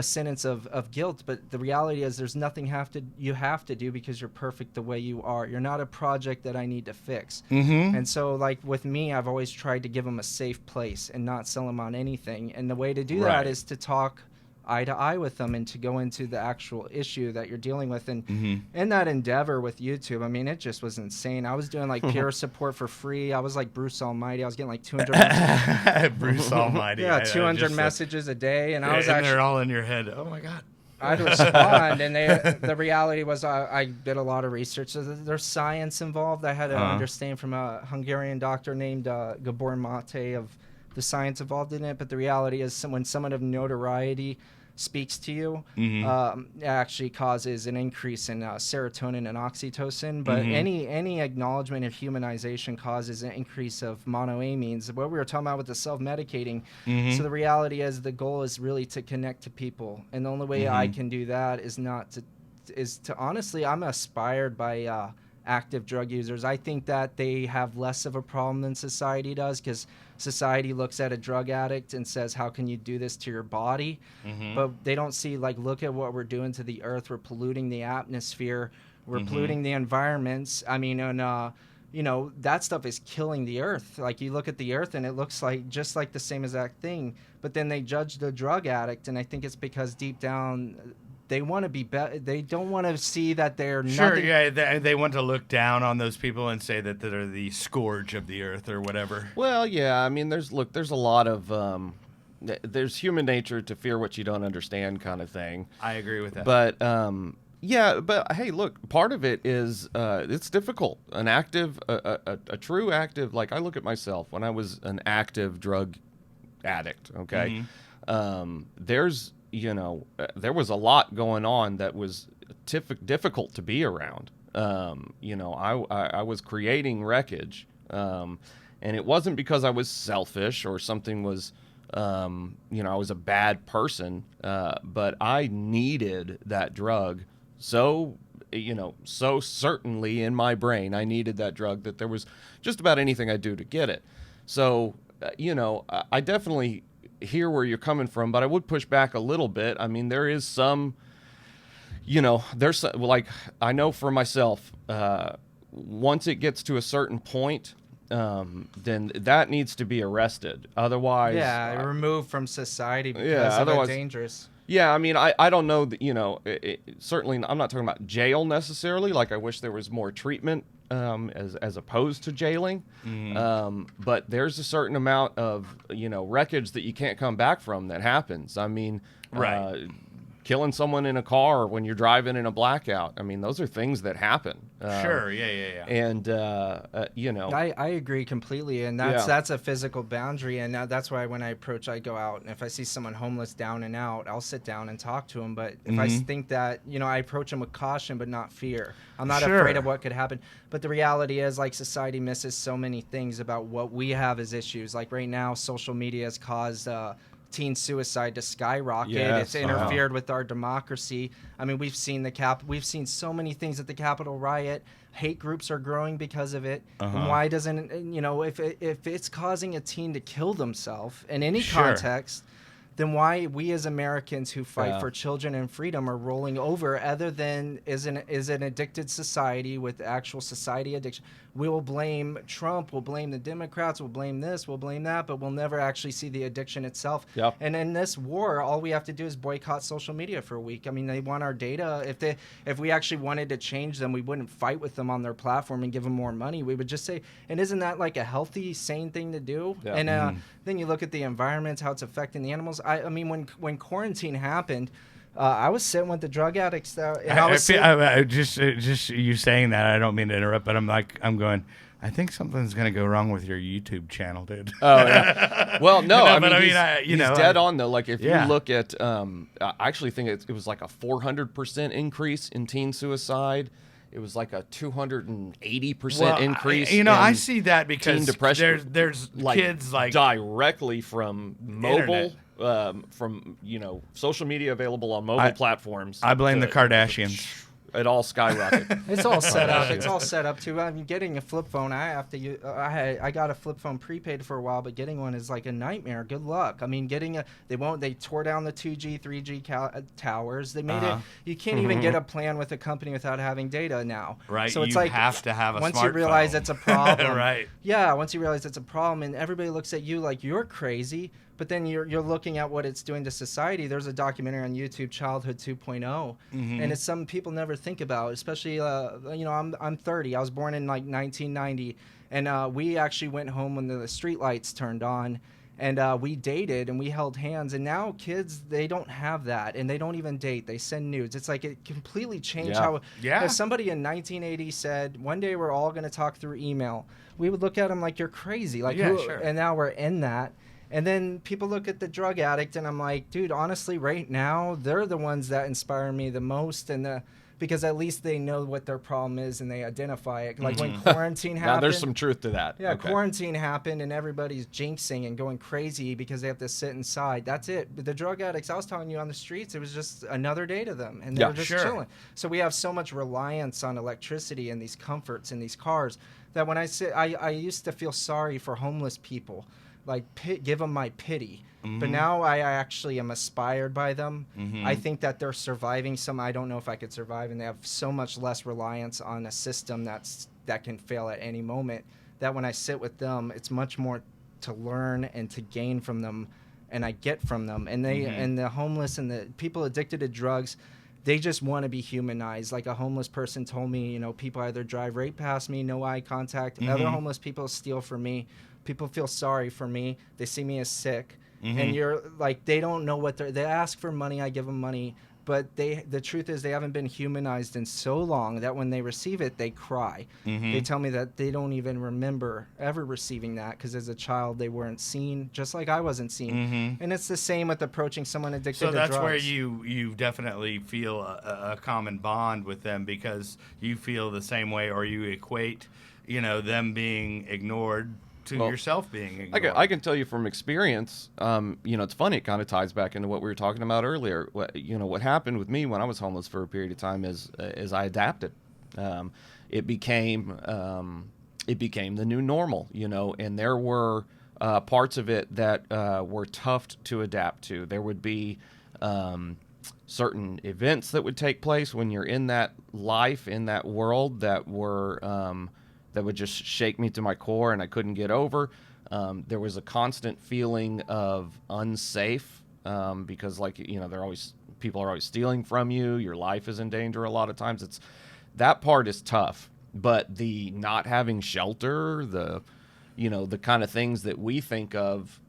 sentence of guilt, but the reality is there's nothing you have to do, because you're perfect the way you are. You're not a project that I need to fix. And so, like, with me, I've always tried to give them a safe place and not sell them on anything. And the way to do that is to talk eye to eye with them and to go into the actual issue that you're dealing with. And in that endeavor with YouTube, I mean, it just was insane. I was doing like peer support for free. I was like Bruce Almighty. I was getting like 200 messages. Bruce Almighty. Yeah, 200 messages a day. And I was and actually, they're all in your head. Oh my God. I'd respond, and the reality was I did a lot of research. So there's science involved. I had to understand from a Hungarian doctor named Gabor Mate of the science involved in it. But the reality is, when someone of notoriety speaks to you, it actually causes an increase in serotonin and oxytocin. But any acknowledgement of humanization causes an increase of monoamines. What we were talking about with the self-medicating. So the reality is, the goal is really to connect to people, and the only way I can do that is to honestly, I'm inspired by active drug users. I think that they have less of a problem than society does, because society looks at a drug addict and says, how can you do this to your body? But they don't see, like, look at what we're doing to the earth. We're polluting the atmosphere. We're polluting the environments. I mean, and that stuff is killing the earth. Like, you look at the earth and it looks like just like the same exact thing, but then they judge the drug addict. And I think it's because deep down they want to be better. They don't want to see that they're nothing. Yeah, they want to look down on those people and say that they're the scourge of the earth or whatever. Well, yeah, I mean, there's a lot of there's human nature to fear what you don't understand, kind of thing. I agree with that. But yeah, but hey, look, part of it is it's difficult. An active, a true active, like, I look at myself when I was an active drug addict. Okay, there's there was a lot going on that was difficult to be around. I was creating wreckage, and it wasn't because I was selfish or something was, I was a bad person, but I needed that drug. So certainly in my brain, I needed that drug that there was just about anything I'd do to get it. So, I definitely hear where you're coming from, but I would push back a little bit. I mean, there is some, there's like, I know for myself, once it gets to a certain point, then that needs to be arrested. Otherwise, Yeah, removed from society because Yeah, of otherwise- a dangerous. yeah, I mean, I don't know that, certainly I'm not talking about jail necessarily. Like, I wish there was more treatment as opposed to jailing. But there's a certain amount of, wreckage that you can't come back from that happens. I mean, Right. killing someone in a car when you're driving in a blackout. I mean, those are things that happen. Sure. Yeah. And, I agree completely, and that's a physical boundary, and that's why when I approach, I go out, and if I see someone homeless down and out, I'll sit down and talk to them. But if I think that, I approach them with caution but not fear. I'm not Sure. afraid of what could happen. But the reality is, like, society misses so many things about what we have as issues. Like right now, social media has caused teen suicide to skyrocket. Yes, It's interfered with our democracy. I mean, we've seen we've seen so many things at the Capitol riot. Hate groups are growing because of it. And why doesn't if it's causing a teen to kill themselves in any context, then why we as Americans who fight for children and freedom are rolling over other than is an addicted society with actual society addiction. We will blame Trump, we'll blame the Democrats, we'll blame this, we'll blame that, but we'll never actually see the addiction itself. Yep. And in this war, all we have to do is boycott social media for a week. I mean, they want our data. If we actually wanted to change them, we wouldn't fight with them on their platform and give them more money. We would just say, and isn't that like a healthy, sane thing to do? Yeah. And then you look at the environment, how it's affecting the animals. I mean, when quarantine happened, I was sitting with the drug addicts. Just you saying that, I don't mean to interrupt, but I'm going, I think something's going to go wrong with your YouTube channel, dude. Oh, yeah. Well, no, No, I but mean, I mean, he's I- dead on, though. Like, if Yeah. you look at, I actually think it was like a 400% increase in teen suicide. It was like a 280% increase. I in see that because teen depression. there's kids like directly from mobile, Internet. from social media available on mobile platforms. I blame the Kardashians. It all skyrocketed. It's all set up. It's all set up too. I mean, getting a flip phone, I have to. I got a flip phone prepaid for a while, but getting one is like a nightmare. Good luck. I mean, they tore down the 2G, 3G towers. They made it. You can't even get a plan with a company without having data now. Right. So it's you like have to have a once smartphone. you realize it's a problem. Right. Yeah. Once you realize it's a problem, and everybody looks at you like you're crazy. But then you're looking at what it's doing to society. There's a documentary on YouTube, Childhood 2.0, and it's something people never think about. Especially, I'm 30. I was born in like 1990, and we actually went home when the street lights turned on, and we dated and we held hands. And now kids, they don't have that, and they don't even date. They send nudes. It's like it completely changed how. Yeah. If somebody in 1980 said, "One day we're all going to talk through email," we would look at them like you're crazy. Like, sure. And now we're in that. And then people look at the drug addict, and I'm like, dude, honestly, right now, they're the ones that inspire me the most, because at least they know what their problem is and they identify it. Like when quarantine happened. Now, there's some truth to that. Yeah, Okay. quarantine happened, and everybody's jinxing and going crazy because they have to sit inside. That's it. But the drug addicts, I was telling you on the streets, it was just another day to them, and they were just chilling. So we have so much reliance on electricity and these comforts in these cars that when I used to feel sorry for homeless people. Like, give them my pity. But now I actually am inspired by them. I think that they're surviving I don't know if I could survive, and they have so much less reliance on a system that can fail at any moment, that when I sit with them, it's much more to learn and to gain from them, and I get from them. And they and the homeless and the people addicted to drugs, they just want to be humanized. Like a homeless person told me, people either drive right past me, no eye contact. Other homeless people steal from me. People feel sorry for me. They see me as sick. And you're like, they don't know they ask for money. I give them money. But the truth is they haven't been humanized in so long that when they receive it, they cry. They tell me that they don't even remember ever receiving that because as a child, they weren't seen, just like I wasn't seen. And it's the same with approaching someone addicted to drugs. So that's where you definitely feel a common bond with them because you feel the same way, or you equate, them being ignored to yourself being ignored. I can tell you from experience, it's funny, it kind of ties back into what we were talking about earlier. What happened with me when I was homeless for a period of time is I adapted. It became the new normal, and there were parts of it that were tough to adapt to. There would be certain events that would take place when you're in that life, in that world, that were that would just shake me to my core and I couldn't get over. There was a constant feeling of unsafe because, like, you know, people are always stealing from you. Your life is in danger a lot of times. That part is tough, but the not having shelter, the kind of things that we think of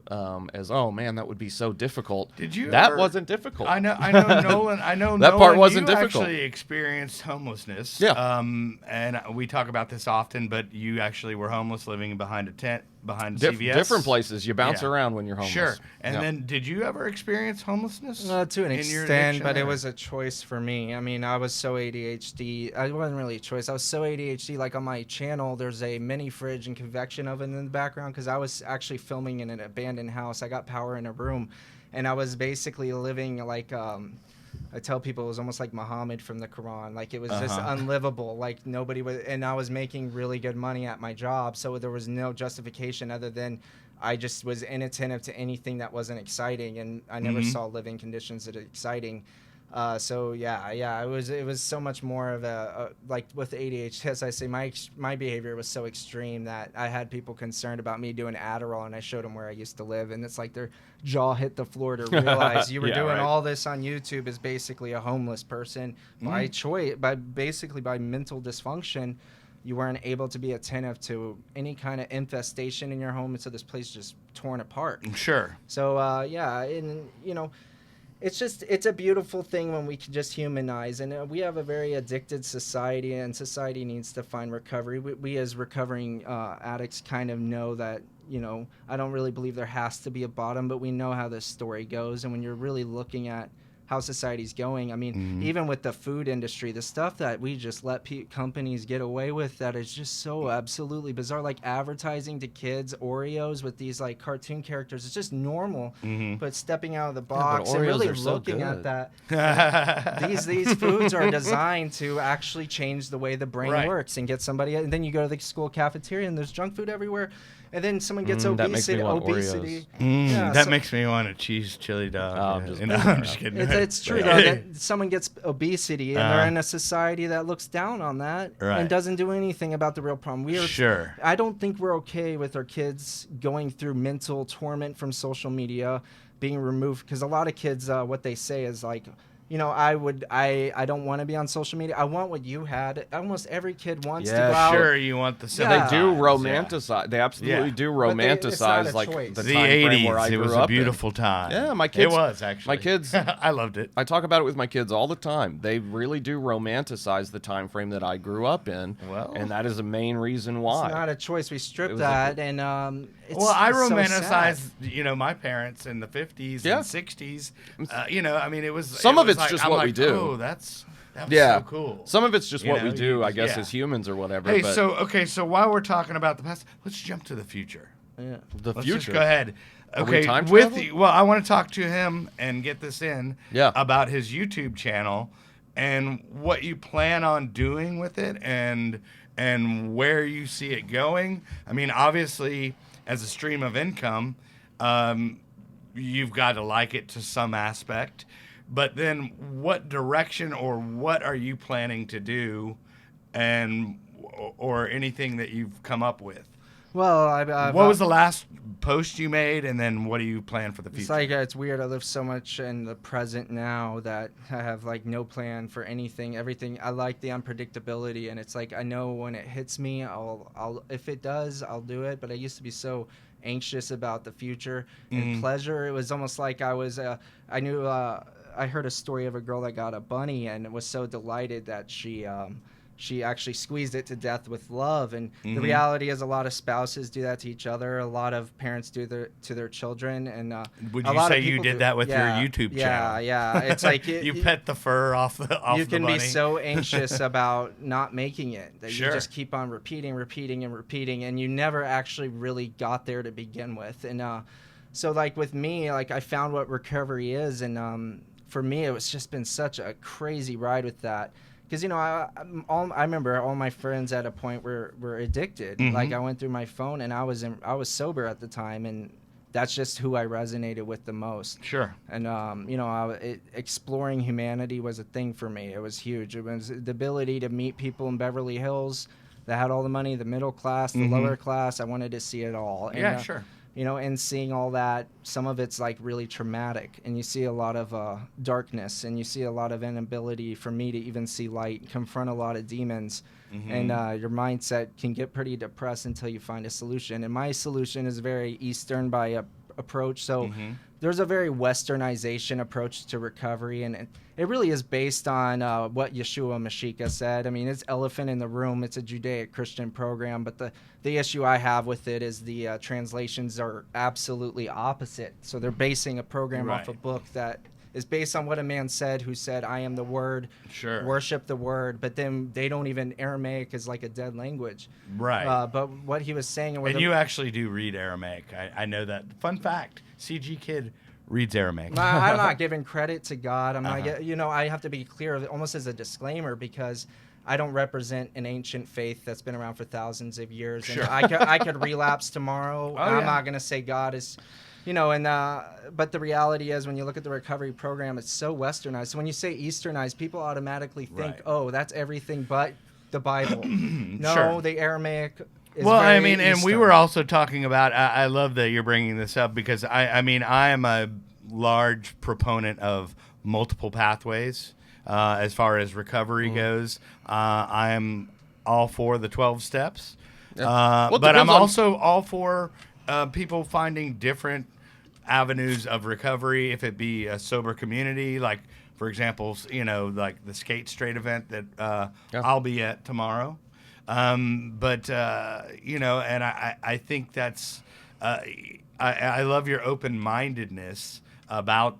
as, oh man, that would be so difficult. That wasn't difficult. I know, Nolen. I know that Nolen, part wasn't you difficult. Actually experienced homelessness. Yeah. And we talk about this often, but you actually were homeless, living behind a tent behind CVS. Different places. You bounce around when you're homeless. Sure. And then, did you ever experience homelessness? To an extent, but it was a choice for me. I mean, I was so ADHD. I wasn't really a choice. I was so ADHD. Like on my channel, there's a mini fridge and convection oven in the background because I was actually filming in an abandoned house. I got power in a room, and I was basically living like I tell people it was almost like Muhammad from the Quran. Like it was just unlivable. Like nobody was, and I was making really good money at my job, so there was no justification other than I just was inattentive to anything that wasn't exciting, and I never saw living conditions that are exciting. So it was so much more of a like with ADHD, as I say, my behavior was so extreme that I had people concerned about me doing Adderall, and I showed them where I used to live, and it's like their jaw hit the floor to realize you were doing all this on YouTube as basically a homeless person by choice, by mental dysfunction. You weren't able to be attentive to any kind of infestation in your home, and so this place just torn apart. Sure. So and you know. It's a beautiful thing when we can just humanize, and we have a very addicted society, and society needs to find recovery. We as recovering addicts kind of know that, you know, I don't really believe there has to be a bottom, but we know how this story goes, and when you're really looking at how society's going, I mean, even with the food industry, the stuff that we just let companies get away with that is just so absolutely bizarre, like advertising to kids Oreos with these like cartoon characters. It's just normal, but stepping out of the box and really looking at that. These foods are designed to actually change the way the brain works and get somebody, and then you go to the school cafeteria and there's junk food everywhere. And then someone gets obesity. That makes me want a cheese chili dog. I'm just kidding. It's true, though. That someone gets obesity, and they're in a society that looks down on that and doesn't do anything about the real problem. I don't think we're okay with our kids going through mental torment from social media, being removed. Because a lot of kids, what they say is like, you know, I don't want to be on social media. I want what you had. Almost every kid wants to go out. Sure, you want the They do romanticize. They absolutely do romanticize like the time 80s. frame where I grew up. It was a beautiful time. Yeah, my kids. It was actually. My kids. I loved it. I talk about it with my kids all the time. They really do romanticize the time frame that I grew up in, and that is the main reason why. It's not a choice. We stripped that, and it's I so romanticized, sad. My parents in the 50s and 60s. I mean, it was some of it's like, just I'm what like, we do. Oh, that was so cool. Some of it's just what we do, I guess, as humans or whatever. Hey, so while we're talking about the past, let's jump to the future. Yeah. Let's just go ahead. Okay, I want to talk to him and get this in about his YouTube channel and what you plan on doing with it and where you see it going. I mean, obviously, as a stream of income, you've got to like it to some aspect. But then what direction or what are you planning to do or anything that you've come up with? Well, what was the last post you made, and then what do you plan for the future? It's like it's weird. I live so much in the present now that I have like no plan for anything. Everything. I like the unpredictability, and it's like I know when it hits me, I'll if it does, I'll do it. But I used to be so anxious about the future and pleasure. It was almost like I was. I knew. I heard a story of a girl that got a bunny and was so delighted that she actually squeezed it to death with love. And the reality is a lot of spouses do that to each other. A lot of parents do to their children. And would you say you did that with your YouTube channel? Yeah. It's like you pet the fur off the bunny. You can be so anxious about not making it that you just keep on repeating, and you never actually really got there to begin with. And so like with me, like I found what recovery is, and for me, it was just been such a crazy ride with that. Because, I remember all my friends at a point were addicted. Like, I went through my phone, and I was sober at the time, and that's just who I resonated with the most. Sure. And, exploring humanity was a thing for me. It was huge. It was the ability to meet people in Beverly Hills that had all the money, the middle class, the lower class. I wanted to see it all. And, Yeah, sure. You know, and seeing all that, some of it's like really traumatic, and you see a lot of darkness, and you see a lot of inability for me to even see light, confront a lot of demons, and your mindset can get pretty depressed until you find a solution. And my solution is very Eastern approach. So there's a very Westernization approach to recovery, and it really is based on what Yeshua Mashiach said. I mean, it's elephant in the room. It's a Judaic Christian program, but the issue I have with it is the translations are absolutely opposite. So they're basing a program off a book that is based on what a man said who said, I am the word, worship the word, but then they don't even, Aramaic is like a dead language. Right. But what he was saying... And you actually do read Aramaic. I know that. Fun fact, CG Kid reads Aramaic. I'm not giving credit to God. I'm not, you know, I have to be clear, almost as a disclaimer, because I don't represent an ancient faith that's been around for thousands of years. Sure. And I could relapse tomorrow. I'm not going to say God is... You know, and but the reality is, when you look at the recovery program, it's so Westernized. So when you say Easternized, people automatically think, oh, that's everything but the Bible. No, the Aramaic is very and Eastern. we were also talking about, I love that you're bringing this up, because I am a large proponent of multiple pathways as far as recovery goes. I am all for the 12 steps, but I'm also all for people finding different avenues of recovery, if it be a sober community, like, for example, you know, like the Skate Straight event that I'll be at tomorrow. But you know, and I think that's I love your open-mindedness about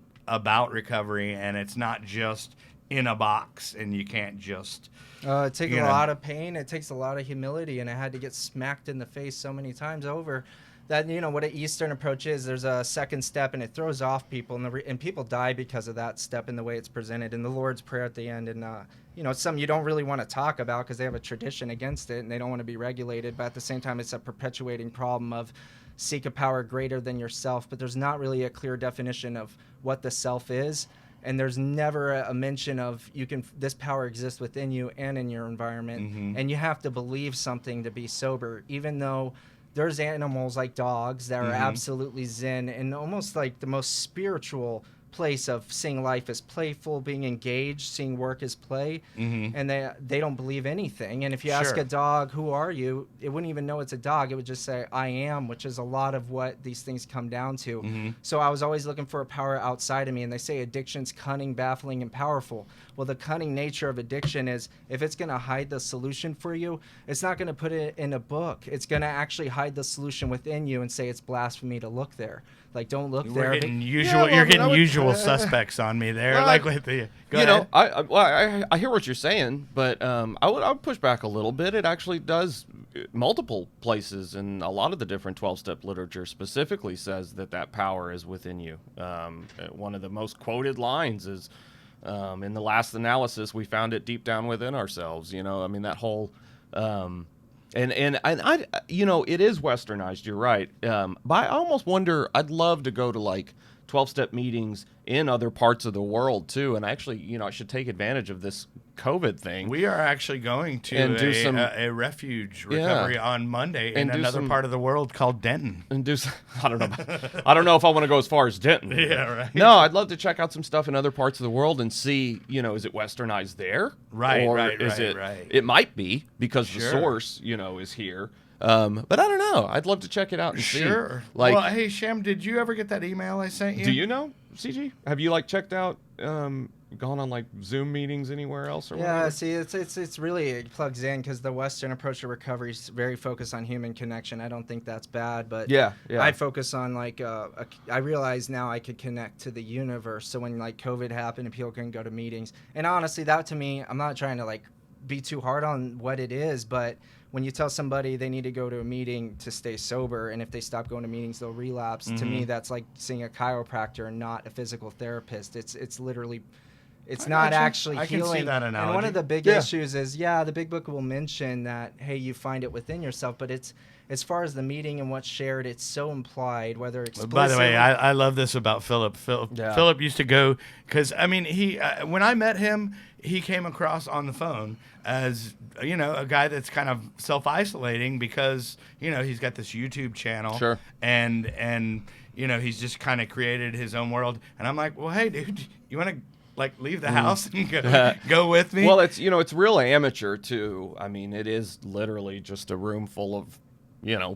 recovery, and it's not just in a box, and you can't just... it takes a lot of pain. It takes a lot of humility, and I had to get smacked in the face so many times over that, you know, what an Eastern approach is. There's a second step, and it throws off people, and people die because of that step and the way it's presented, and the Lord's Prayer at the end. And, you know, it's something you don't really want to talk about because they have a tradition against it, and they don't want to be regulated. But at the same time, it's a perpetuating problem of seek a power greater than yourself. But there's not really a clear definition of what the self is. And there's never a mention of this power exists within you and in your environment. And you have to believe something to be sober, even though there's animals like dogs that are absolutely zen and almost like the most spiritual place of seeing life as playful, being engaged, seeing work as play, and they don't believe anything. And if you ask a dog, who are you, it wouldn't even know it's a dog. It would just say, I am, which is a lot of what these things come down to. So I was always looking for a power outside of me, and they say addiction's cunning, baffling, and powerful. Well, the cunning nature of addiction is, if it's going to hide the solution for you, it's not going to put it in a book. It's going to actually hide the solution within you and say it's blasphemy to look there. Like, don't look there. You're getting usual suspects on me there. Like with the, go ahead. I hear what you're saying, but I would push back a little bit. It actually does multiple places, and a lot of the different 12-step literature specifically says that power is within you. One of the most quoted lines is, in the last analysis, we found it deep down within ourselves. You know, I mean, that whole... And I, you know, it is Westernized. You're right. But I almost wonder. I'd love to go to like 12-step meetings in other parts of the world too. And actually, you know, I should take advantage of this COVID thing. We are actually going to a refuge recovery on Monday in another part of the world called Denton. And do some, I don't know if I want to go as far as Denton. Yeah, right. No, I'd love to check out some stuff in other parts of the world and see, you know, is it Westernized there? Right, or right. It might be because the source, you know, is here. But I don't know. I'd love to check it out and see. Sure. Like, well, hey, Shem, did you ever get that email I sent you? Do you know, CG? Have you like checked out, gone on like Zoom meetings anywhere else or whatever? See, it's really, it plugs in because the Western approach to recovery is very focused on human connection. I don't think that's bad, but I focus on like I realize now I could connect to the universe. So when like COVID happened and people couldn't go to meetings, and honestly, that to me, I'm not trying to like be too hard on what it is, but when you tell somebody they need to go to a meeting to stay sober, and if they stop going to meetings, they'll relapse. To me, that's like seeing a chiropractor and not a physical therapist. It's literally, it's I not gotcha. actually I can see healing. that And one analogy. of the big Yeah. issues is, the big book will mention that, hey, you find it within yourself, but it's as far as the meeting and what's shared, it's so implied, whether explicitly. By the way, I love this about Philip. Yeah. Philip used to go because I mean he when I met him, he came across on the phone as a guy that's kind of self-isolating because he's got this YouTube channel, Sure. and he's just kind of created his own world. And I'm like, well, hey, dude, you want to leave the house and go with me? Well, it's real amateur too. I mean, it is literally just a room full of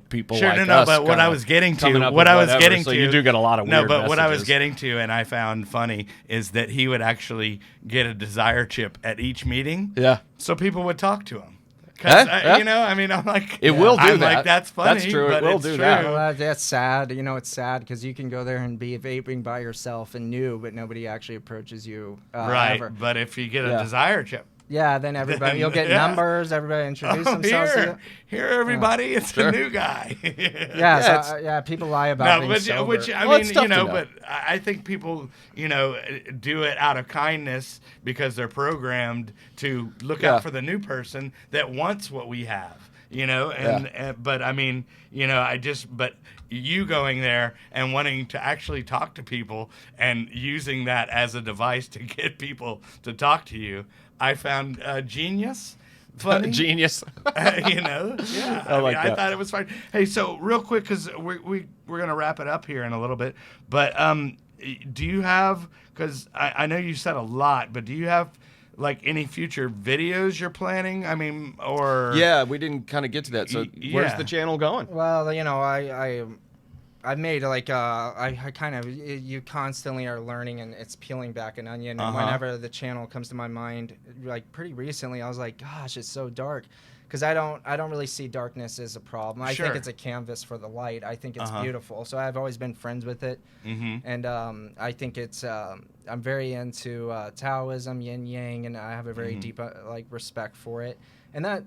people Sure, like no, us. but what kinda I was getting to, coming up what with I was whatever, getting so to, you do get a lot of no, weird but what I was messages. getting to, and I found funny, is that he would actually get a desire chip at each meeting, Yeah. so people would talk to him. Because Yeah. I mean, I'm like, It will do I'm that. like, that's funny. That's true. It But will it's do true. that. Well, that's sad. It's sad because you can go there and be vaping by yourself and new, but nobody actually approaches you. Right, Ever. but if you get a Yeah. desire chip, Yeah, then everybody, you'll get Yeah. numbers, everybody introduce themselves to you. here, everybody, it's Sure. the new guy. Yeah, so, people lie about being sober. which I Well, mean, it's tough to know. but I think people, do it out of kindness because they're programmed to look Yeah. out for the new person that wants what we have, but I mean, but you going there and wanting to actually talk to people and using that as a device to get people to talk to you, I found genius. Funny. Genius. Yeah. I like I that. thought it was fine. Hey, so real quick, because we're gonna wrap it up here in a little bit, but do you have? Because I know you said a lot, but do you have like any future videos you're planning? I mean, or Yeah, we didn't kind of get to that. So where's yeah. the channel going? Well, I made I kind of, you constantly are learning and it's peeling back an onion. And whenever the channel comes to my mind, like pretty recently, I was like, gosh, it's so dark. Because I don't really see darkness as a problem. I Sure. think it's a canvas for the light. I think it's beautiful. So I've always been friends with it. And I think it's, I'm very into Taoism, yin yang, and I have a very deep respect for it. And that,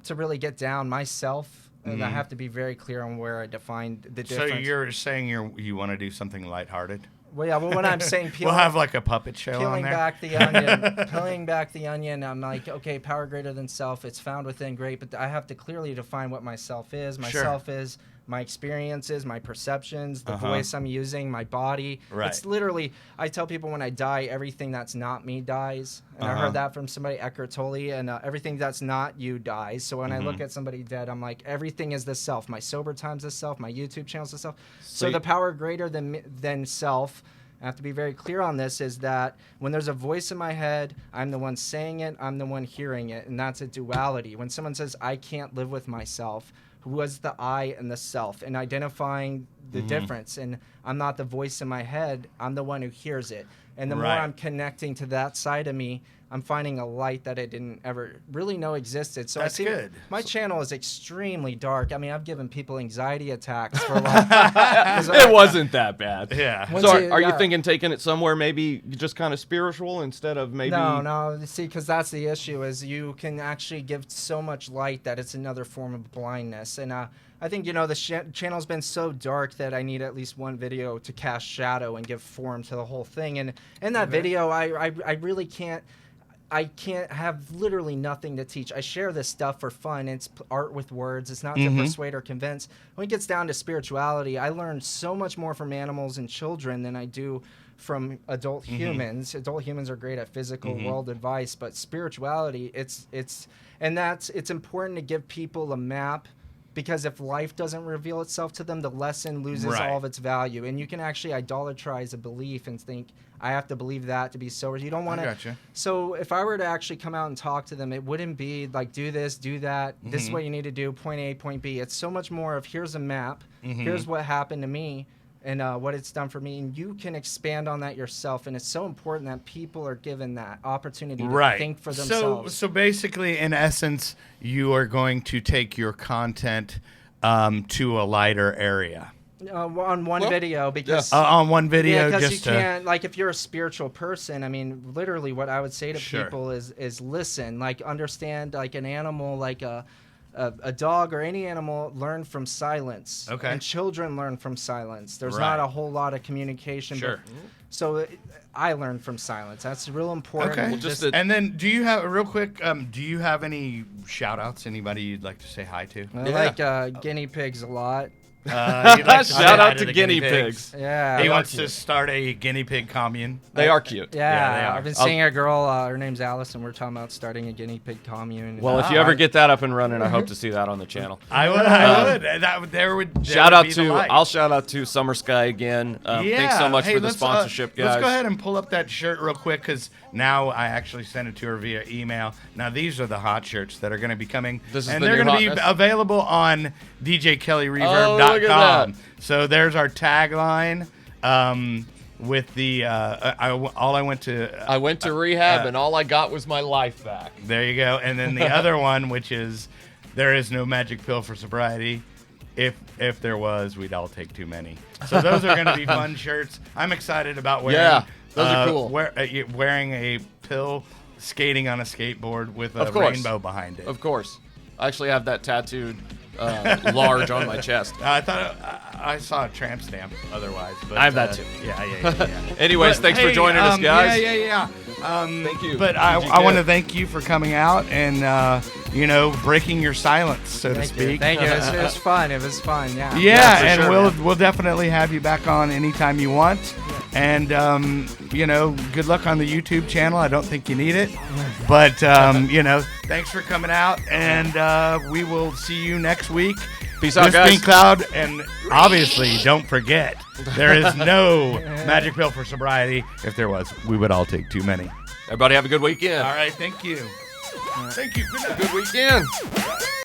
to really get down myself, and I have to be very clear on where I define the difference. So you're saying you want to do something lighthearted? Well, yeah. Well, when I'm saying We'll have like a puppet show on peeling there. back the onion, peeling back the onion, I'm like, okay, power greater than self. It's found within, great, but I have to clearly define what myself is. Myself is my experiences, my perceptions, the voice I'm using, my body. Right. It's literally, I tell people when I die, everything that's not me dies. And I heard that from somebody, Eckhart Tolle, and everything that's not you dies. So when I look at somebody dead, I'm like, everything is the self. My sober time's the self. My YouTube channel's the self. So the power greater than self, I have to be very clear on this, is that when there's a voice in my head, I'm the one saying it, I'm the one hearing it, and that's a duality. When someone says, I can't live with myself, who was the I and the self, and identifying the difference. And I'm not the voice in my head, I'm the one who hears it. And the more I'm connecting to that side of me, I'm finding a light that I didn't ever really know existed. So That's good. My channel is extremely dark. I mean, I've given people anxiety attacks for like. It wasn't that bad. Yeah. Once So you- are you yeah. thinking taking it somewhere maybe just kind of spiritual instead of maybe? No. See, because that's the issue, is you can actually give so much light that it's another form of blindness. And I think, the channel's been so dark that I need at least one video to cast shadow and give form to the whole thing. And in that video, I really can't. I can't have literally nothing to teach. I share this stuff for fun. It's art with words. It's not to persuade or convince. When it gets down to spirituality, I learn so much more from animals and children than I do from adult humans. Adult humans are great at physical world advice, but spirituality, it's important to give people a map, because if life doesn't reveal itself to them, the lesson loses all of its value. And you can actually idolatrize a belief and think, I have to believe that to be sober. You don't want to. Gotcha. So if I were to actually come out and talk to them, it wouldn't be like, do this, do that. This is what you need to do, point A, point B. It's so much more of, here's a map. Here's what happened to me and what it's done for me. And you can expand on that yourself. And it's so important that people are given that opportunity to think for themselves. So basically, in essence, you are going to take your content to a lighter area. On one video, because On one video, because just you can't, like, if you're a spiritual person, I mean, literally what I would say to Sure. people is listen, like, understand, like an animal, like a a dog or any animal learn from silence. Okay. And children learn from silence. There's Right. not a whole lot of communication. Sure. So I learned from silence. That's real important. Okay. Well, just And then, do you have real quick? Do you have any shout outs? Anybody you'd like to say hi to? I Yeah. like guinea pigs a lot. You'd like to say Shout hi out to the guinea pigs. Yeah. He wants to start a guinea pig commune. They are cute. Yeah, they are. I've been seeing a girl. Her name's Alice, and we're talking about starting a guinea pig commune. Well, if you ever get that up and running, I hope to see that on the channel. I would. There would. Shout out to I'll I'll shout out to Summer Sky again. Thanks so much for the sponsorship, guys. Let's go ahead and pull up that shirt real quick because now I actually sent it to her via email. Now these are the hot shirts that are going to be coming, This is and the they're new going to be hotness? available on DJKellyReverb.com. Oh, look at that. So there's our tagline. With the I went to rehab and all I got was my life back. There you go. And then the other one, which is there is no magic pill for sobriety. If there was, we'd all take too many. So those are going to be fun shirts. I'm excited about wearing. Yeah, those are cool. Wearing a pill, skating on a skateboard with a Of course. rainbow behind it. Of course. I actually have that tattooed large on my chest. I thought I saw a tramp stamp otherwise, but I have that too. Yeah. Anyways, thanks for joining us, guys. Yeah. Thank you. But I want to thank you for coming out and breaking your silence, so to speak. Thank you. It was fun. It was fun. Yeah. Yeah, for and sure, we'll definitely have you back on anytime you want. And good luck on the YouTube channel. I don't think you need it, but thanks for coming out, and we will see you next week. Peace out, This guys. being Cloud, and obviously, don't forget, there is no magic pill for sobriety. If there was, we would all take too many. Everybody have a good weekend. All right, thank you. Thank you. Good night. Good weekend.